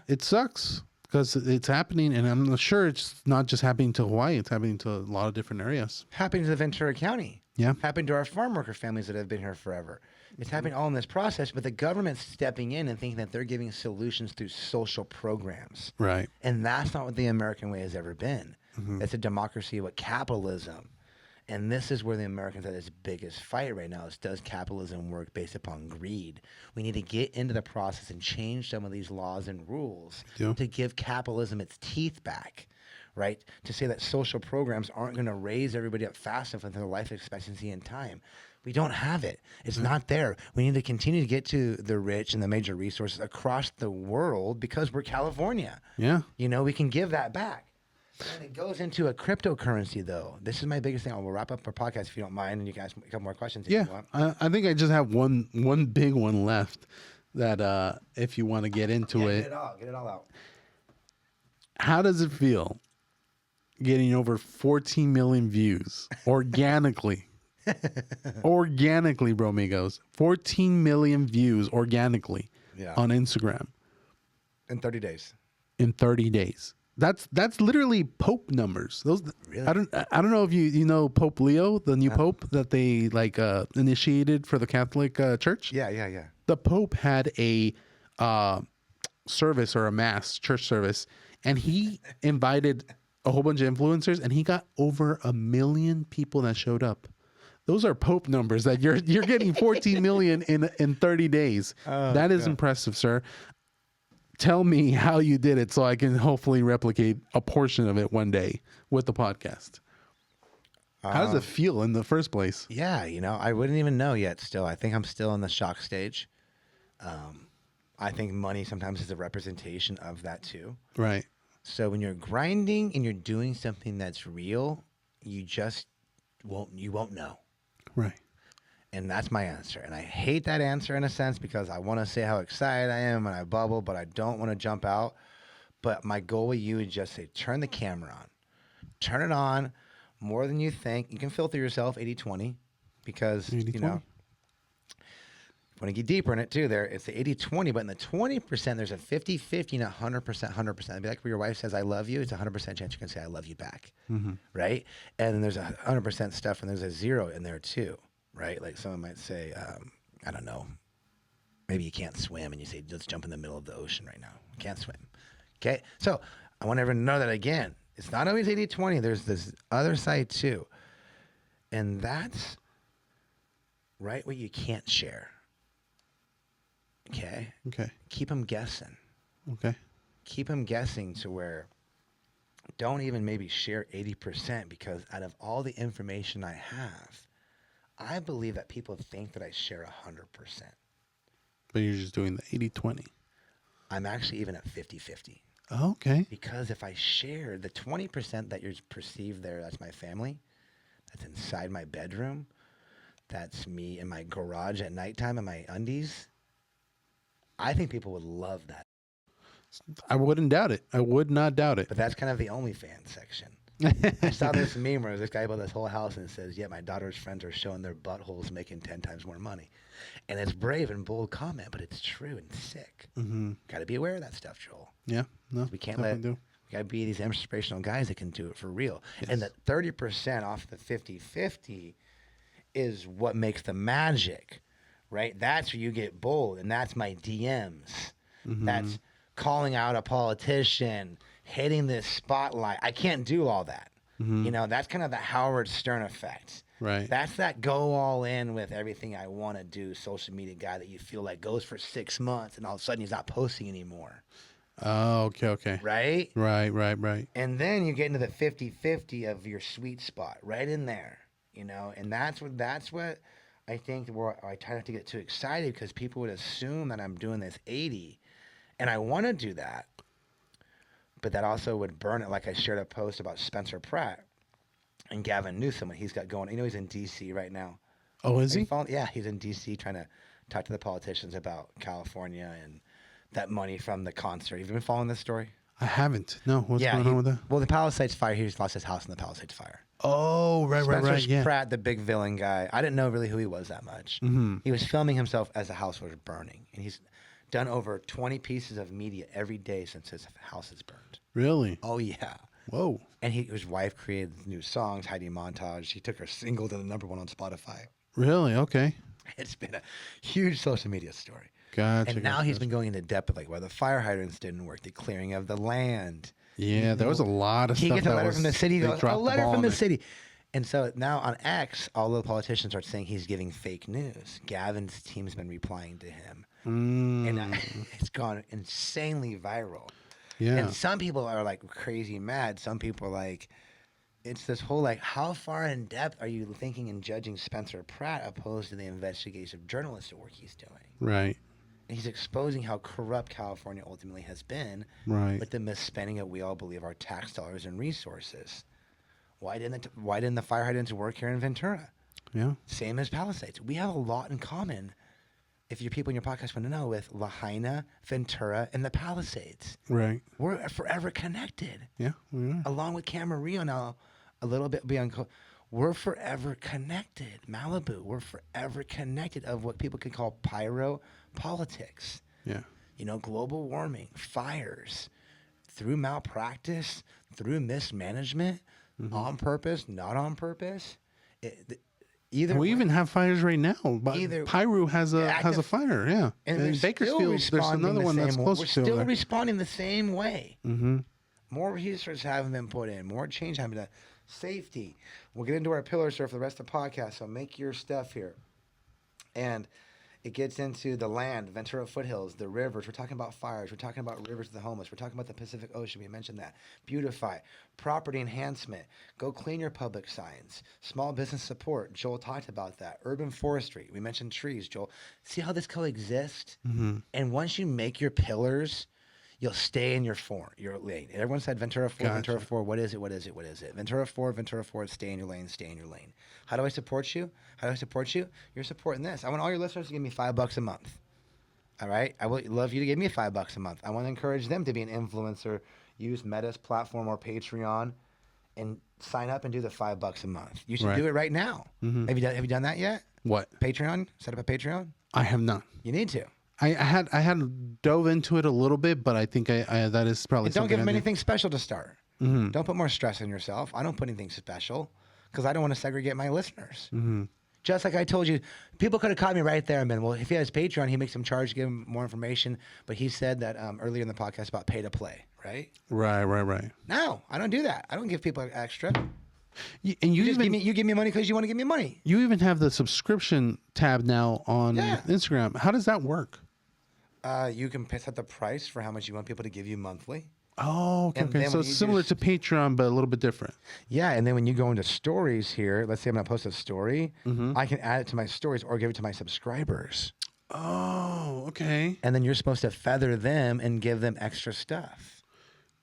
[SPEAKER 1] it sucks because it's happening, and I'm sure it's not just happening to Hawaii, it's happening to a lot of different areas.
[SPEAKER 2] Happening to the Ventura County.
[SPEAKER 1] Yeah.
[SPEAKER 2] Happened to our farm worker families that have been here forever. It's happening all in this process, but the government's stepping in and thinking that they're giving solutions through social programs.
[SPEAKER 1] Right.
[SPEAKER 2] And that's not what the American way has ever been. It's a democracy with capitalism. And this is where the Americans have its biggest fight right now is, does capitalism work based upon greed? We need to get into the process and change some of these laws and rules to give capitalism its teeth back. Right? To say that social programs aren't going to raise everybody up fast enough with their life expectancy and time. We don't have it. It's not there. We need to continue to get to the rich and the major resources across the world because we're California.
[SPEAKER 1] Yeah.
[SPEAKER 2] You know, we can give that back. And it goes into a cryptocurrency, though. This is my biggest thing. We'll wrap up our podcast if you don't mind, and you can ask a couple more questions if you want.
[SPEAKER 1] I think I just have one big one left that if you want to get into it.
[SPEAKER 2] Get it all out.
[SPEAKER 1] How does it feel getting over 14 million views organically? Organically, bro, amigos. 14 million views organically on Instagram.
[SPEAKER 2] In 30 days.
[SPEAKER 1] In 30 days. That's literally Pope numbers. Those
[SPEAKER 2] Really?
[SPEAKER 1] I don't know if you know Pope Leo, the new Pope that they initiated for the Catholic Church.
[SPEAKER 2] Yeah.
[SPEAKER 1] The Pope had a service or a mass church service, and he invited a whole bunch of influencers, and he got over 1 million people that showed up. Those are Pope numbers that you're getting 14 million in 30 days. That is impressive, sir. Tell me how you did it so I can hopefully replicate a portion of it one day with the podcast. How does it feel in the first place?
[SPEAKER 2] Yeah, I wouldn't even know yet still. I think I'm still in the shock stage. I think money sometimes is a representation of that too.
[SPEAKER 1] Right.
[SPEAKER 2] So when you're grinding and you're doing something that's real, you just won't know.
[SPEAKER 1] Right.
[SPEAKER 2] And that's my answer. And I hate that answer in a sense because I want to say how excited I am and I bubble, but I don't want to jump out. But my goal with you is just say, turn the camera on. Turn it on more than you think. You can filter yourself 80-20 because,
[SPEAKER 1] 80-20.
[SPEAKER 2] you know, when you get deeper in it too, it's the 80-20, but in the 20%, there's a 50-50 and 100%, 100%. It'd be like where your wife says, I love you. It's a 100% chance you can say, I love you back. Right. And then there's a 100% stuff and there's a 0 in there too. Right. Like someone might say, I don't know, maybe you can't swim and you say, let's jump in the middle of the ocean right now. Can't swim. Okay. So I want everyone to know that again, it's not always 80-20. There's this other side too. And that's right what you can't share. Okay.
[SPEAKER 1] Okay.
[SPEAKER 2] Keep them guessing.
[SPEAKER 1] Okay.
[SPEAKER 2] Keep them guessing to where don't even maybe share 80% because out of all the information I have, I believe that people think that I share 100%.
[SPEAKER 1] But you're just doing the 80-20.
[SPEAKER 2] I'm actually even at 50-50.
[SPEAKER 1] Okay.
[SPEAKER 2] Because if I share the 20% that you're perceived there, that's my family, that's inside my bedroom, that's me in my garage at nighttime in my undies, I think people would love that.
[SPEAKER 1] I wouldn't doubt it. I would not doubt it.
[SPEAKER 2] But that's kind of the OnlyFans section. I saw this meme where this guy bought this whole house and it says, yeah, my daughter's friends are showing their buttholes making 10 times more money. And it's brave and bold comment, but it's true and sick. Got to be aware of that stuff, Joel.
[SPEAKER 1] Yeah. No.
[SPEAKER 2] We can't we got to be these inspirational guys that can do it for real.
[SPEAKER 1] Yes.
[SPEAKER 2] And that 30% off the 50-50 is what makes the magic, right? That's where you get bold. And that's my DMs. That's calling out a politician, hitting this spotlight. I can't do all that. You know, that's kind of the Howard Stern effect.
[SPEAKER 1] Right.
[SPEAKER 2] That's that go all in with everything I want to do social media guy that you feel like goes for 6 months and all of a sudden he's not posting anymore.
[SPEAKER 1] Oh, okay, okay.
[SPEAKER 2] Right?
[SPEAKER 1] Right.
[SPEAKER 2] And then you get into the 50-50 of your sweet spot right in there, you know, and that's what I think where I try not to get too excited because people would assume that I'm doing this 80 and I want to do that. But that also would burn it. Like I shared a post about Spencer Pratt and Gavin Newsom, what he's got going. You know, he's in D.C. right now.
[SPEAKER 1] Oh, is he?
[SPEAKER 2] Yeah, he's in D.C. trying to talk to the politicians about California and that money from the concert. Have you been following this story?
[SPEAKER 1] I haven't. No. What's going on with that?
[SPEAKER 2] Well, the Palisades fire, he just lost his house in the Palisades fire.
[SPEAKER 1] Oh, right.
[SPEAKER 2] Spencer Pratt, the big villain guy. I didn't know really who he was that much. He was filming himself as the house was burning. And he's done over 20 pieces of media every day since his house is burned.
[SPEAKER 1] Really?
[SPEAKER 2] Oh, yeah.
[SPEAKER 1] Whoa.
[SPEAKER 2] And his wife created new songs, Heidi Montage. She took her single to the #1 on Spotify.
[SPEAKER 1] Really? Okay.
[SPEAKER 2] It's been a huge social media story.
[SPEAKER 1] Gotcha.
[SPEAKER 2] And now he's been going into depth of like why the fire hydrants didn't work, the clearing of the land.
[SPEAKER 1] Yeah, there was a lot of
[SPEAKER 2] he
[SPEAKER 1] stuff.
[SPEAKER 2] He gets a letter from the city. He goes, a letter from the city.
[SPEAKER 1] It.
[SPEAKER 2] And so now on X, all the politicians are saying he's giving fake news. Gavin's team's been replying to him. And it's gone insanely viral.
[SPEAKER 1] Yeah.
[SPEAKER 2] And some people are like crazy mad. Some people are like, it's this whole like, how far in depth are you thinking and judging Spencer Pratt opposed to the investigative journalistic work he's doing?
[SPEAKER 1] Right.
[SPEAKER 2] And he's exposing how corrupt California ultimately has been with the misspending of we all believe our tax dollars and resources. Why didn't the fire hydrants work here in Ventura?
[SPEAKER 1] Yeah.
[SPEAKER 2] Same as Palisades. We have a lot in common. If your people in your podcast want to know, with Lahaina, Ventura, and the Palisades.
[SPEAKER 1] Right.
[SPEAKER 2] We're forever connected.
[SPEAKER 1] Yeah, we are.
[SPEAKER 2] Along with Camarillo now, a little bit beyond. We're forever connected. Malibu, we're forever connected of what people could call pyro politics.
[SPEAKER 1] Yeah.
[SPEAKER 2] You know, global warming, fires, through malpractice, through mismanagement, on purpose, not on purpose. Either
[SPEAKER 1] we even have fires right now. But Pyru has a fire, yeah.
[SPEAKER 2] And
[SPEAKER 1] in Bakersfield, there's another one that's close to
[SPEAKER 2] We're still responding the same way. More resources haven't been put in. More change haven't been done. Safety. We'll get into our pillars here for the rest of the podcast, so make your stuff here. And it gets into the land, Ventura foothills, the rivers. We're talking about fires. We're talking about rivers to the homeless. We're talking about the Pacific Ocean. We mentioned that. Beautify. Property enhancement. Go clean your public signs. Small business support. Joel talked about that. Urban forestry. We mentioned trees, Joel. See how this coexists? And once you make your pillars, you'll stay in your lane. Everyone said Ventura Forward, Ventura Forward. What is it? Ventura Forward, stay in your lane, stay in your lane. How do I support you? You're supporting this. I want all your listeners to give me $5 a month. All right? I would love you to give me $5 a month. I want to encourage them to be an influencer, use Meta's platform or Patreon, and sign up and do the $5 a month. You should
[SPEAKER 1] Right.
[SPEAKER 2] do it right now. Have you done that yet?
[SPEAKER 1] What?
[SPEAKER 2] Patreon? Set up a Patreon?
[SPEAKER 1] I have not.
[SPEAKER 2] You need to.
[SPEAKER 1] I had dove into it a little bit, but I think I that is probably
[SPEAKER 2] And don't
[SPEAKER 1] something
[SPEAKER 2] give them
[SPEAKER 1] I do.
[SPEAKER 2] anything special to start. Don't put more stress on yourself. I don't put anything special because I don't want to segregate my listeners. Just like I told you, people could have caught me right there and been, well, if he has Patreon, he makes them charge, give him more information. But he said that earlier in the podcast about pay to play, right?
[SPEAKER 1] Right.
[SPEAKER 2] No, I don't do that. I don't give people extra.
[SPEAKER 1] And you
[SPEAKER 2] Just
[SPEAKER 1] even
[SPEAKER 2] you give me money because you want to give me money.
[SPEAKER 1] you even have the subscription tab now on
[SPEAKER 2] Yeah.
[SPEAKER 1] Instagram. How does that work?
[SPEAKER 2] You can set the price for how much you want people to give you monthly.
[SPEAKER 1] Oh, okay.
[SPEAKER 2] And
[SPEAKER 1] Okay.
[SPEAKER 2] then
[SPEAKER 1] So
[SPEAKER 2] when
[SPEAKER 1] it's
[SPEAKER 2] you
[SPEAKER 1] similar
[SPEAKER 2] just-
[SPEAKER 1] to Patreon, but a little bit different.
[SPEAKER 2] Yeah, and then when you go into stories here, let's say I'm going to post a story, I can add it to my stories or give it to my subscribers.
[SPEAKER 1] Oh, okay.
[SPEAKER 2] And then you're supposed to feather them and give them extra stuff.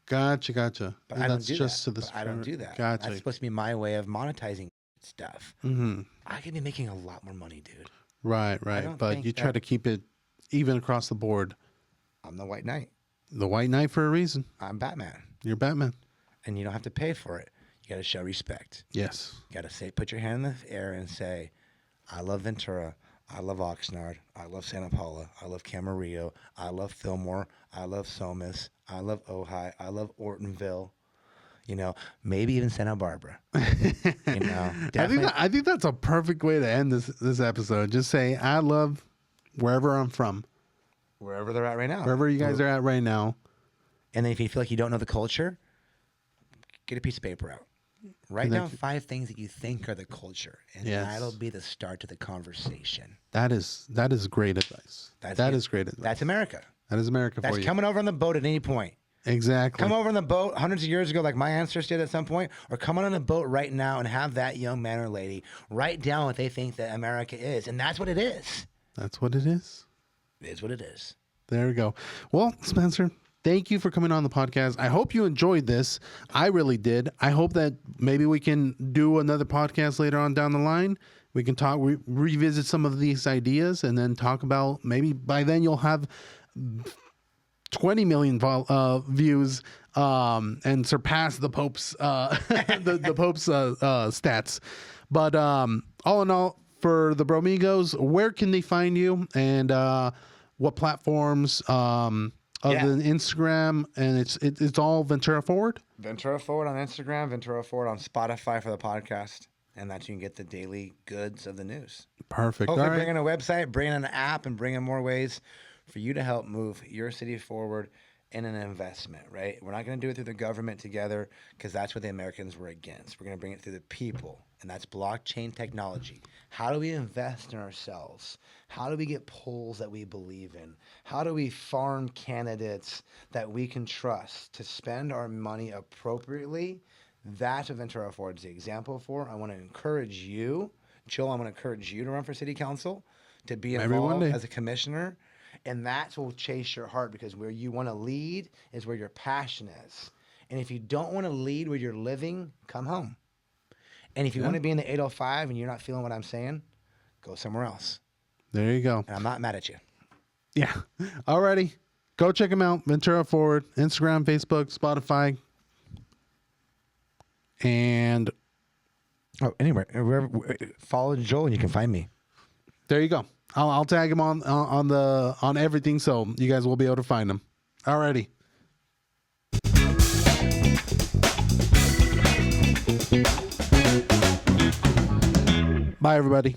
[SPEAKER 1] Gotcha.
[SPEAKER 2] But
[SPEAKER 1] And
[SPEAKER 2] I don't
[SPEAKER 1] that's
[SPEAKER 2] do
[SPEAKER 1] just
[SPEAKER 2] that.
[SPEAKER 1] to the
[SPEAKER 2] But I don't do that.
[SPEAKER 1] Gotcha.
[SPEAKER 2] That's supposed to be my way of monetizing stuff. I could be making a lot more money, dude.
[SPEAKER 1] Right.
[SPEAKER 2] don't
[SPEAKER 1] But
[SPEAKER 2] think
[SPEAKER 1] you try
[SPEAKER 2] that-
[SPEAKER 1] to keep it even across the board.
[SPEAKER 2] I'm the White Knight.
[SPEAKER 1] The White Knight for a reason.
[SPEAKER 2] I'm Batman.
[SPEAKER 1] You're Batman.
[SPEAKER 2] And you don't have to pay for it. You got to show respect.
[SPEAKER 1] Yes.
[SPEAKER 2] You got to say, put your hand in the air and say, I love Ventura. I love Oxnard. I love Santa Paula. I love Camarillo. I love Fillmore. I love Somas. I love Ojai. I love Ortonville. You know, maybe even Santa Barbara. You know, definitely.
[SPEAKER 1] I think that's a perfect way to end this episode. Just say I love wherever I'm from,
[SPEAKER 2] Wherever they're at right now.
[SPEAKER 1] wherever you guys are at right now.
[SPEAKER 2] And then if you feel like you don't know the culture, get a piece of paper out. Write down 5 things that you think are the culture, and
[SPEAKER 1] Yes.
[SPEAKER 2] that'll be the start to the conversation.
[SPEAKER 1] That is great advice. That is great advice.
[SPEAKER 2] That's America.
[SPEAKER 1] That is America
[SPEAKER 2] That's
[SPEAKER 1] for you.
[SPEAKER 2] coming over on the boat at any point.
[SPEAKER 1] Exactly.
[SPEAKER 2] Come over on the boat hundreds of years ago, like my ancestors did at some point, or come on the boat right now and have that young man or lady write down what they think that America is, and that's what it is.
[SPEAKER 1] That's what it is.
[SPEAKER 2] It is what it is.
[SPEAKER 1] There we go. Well, Spencer, thank you for coming on the podcast. I hope you enjoyed this. I really did. I hope that maybe we can do another podcast later on down the line. We can talk, revisit some of these ideas, and then talk about maybe by then you'll have 20 million views and surpass the Pope's the Pope's stats. But all in all, for the Bromigos, where can they find you, and what platforms other than Instagram? And it's all Ventura Forward.
[SPEAKER 2] Ventura Forward on Instagram, Ventura Forward on Spotify for the podcast, and that you can get the daily goods of the news.
[SPEAKER 1] Perfect.
[SPEAKER 2] Hopefully,
[SPEAKER 1] All right.
[SPEAKER 2] bring in a website, bring in an app, and bring in more ways for you to help move your city forward in an investment, right? We're not going to do it through the government together because that's what the Americans were against. We're going to bring it through the people, and that's blockchain technology. How do we invest in ourselves? How do we get polls that we believe in? How do we farm candidates that we can trust to spend our money appropriately? That's what Ventura Forward is the example for. I want to encourage you, Joel, I'm going to encourage you to run for city council, to be
[SPEAKER 1] Maybe one
[SPEAKER 2] involved
[SPEAKER 1] day.
[SPEAKER 2] as a commissioner. And that's what will chase your heart, because where you want to lead is where your passion is. And if you don't want to lead where you're living, come home. And if you want to be in the 805 and you're not feeling what I'm saying, go somewhere else.
[SPEAKER 1] There you go.
[SPEAKER 2] And I'm not mad at you.
[SPEAKER 1] Yeah. Alrighty. Go check them out. Ventura Forward, Instagram, Facebook, Spotify. And
[SPEAKER 2] Oh, anyway, follow Joel and you can find me.
[SPEAKER 1] there you go. I'll tag him on everything, so you guys will be able to find him. Alrighty. Bye, everybody.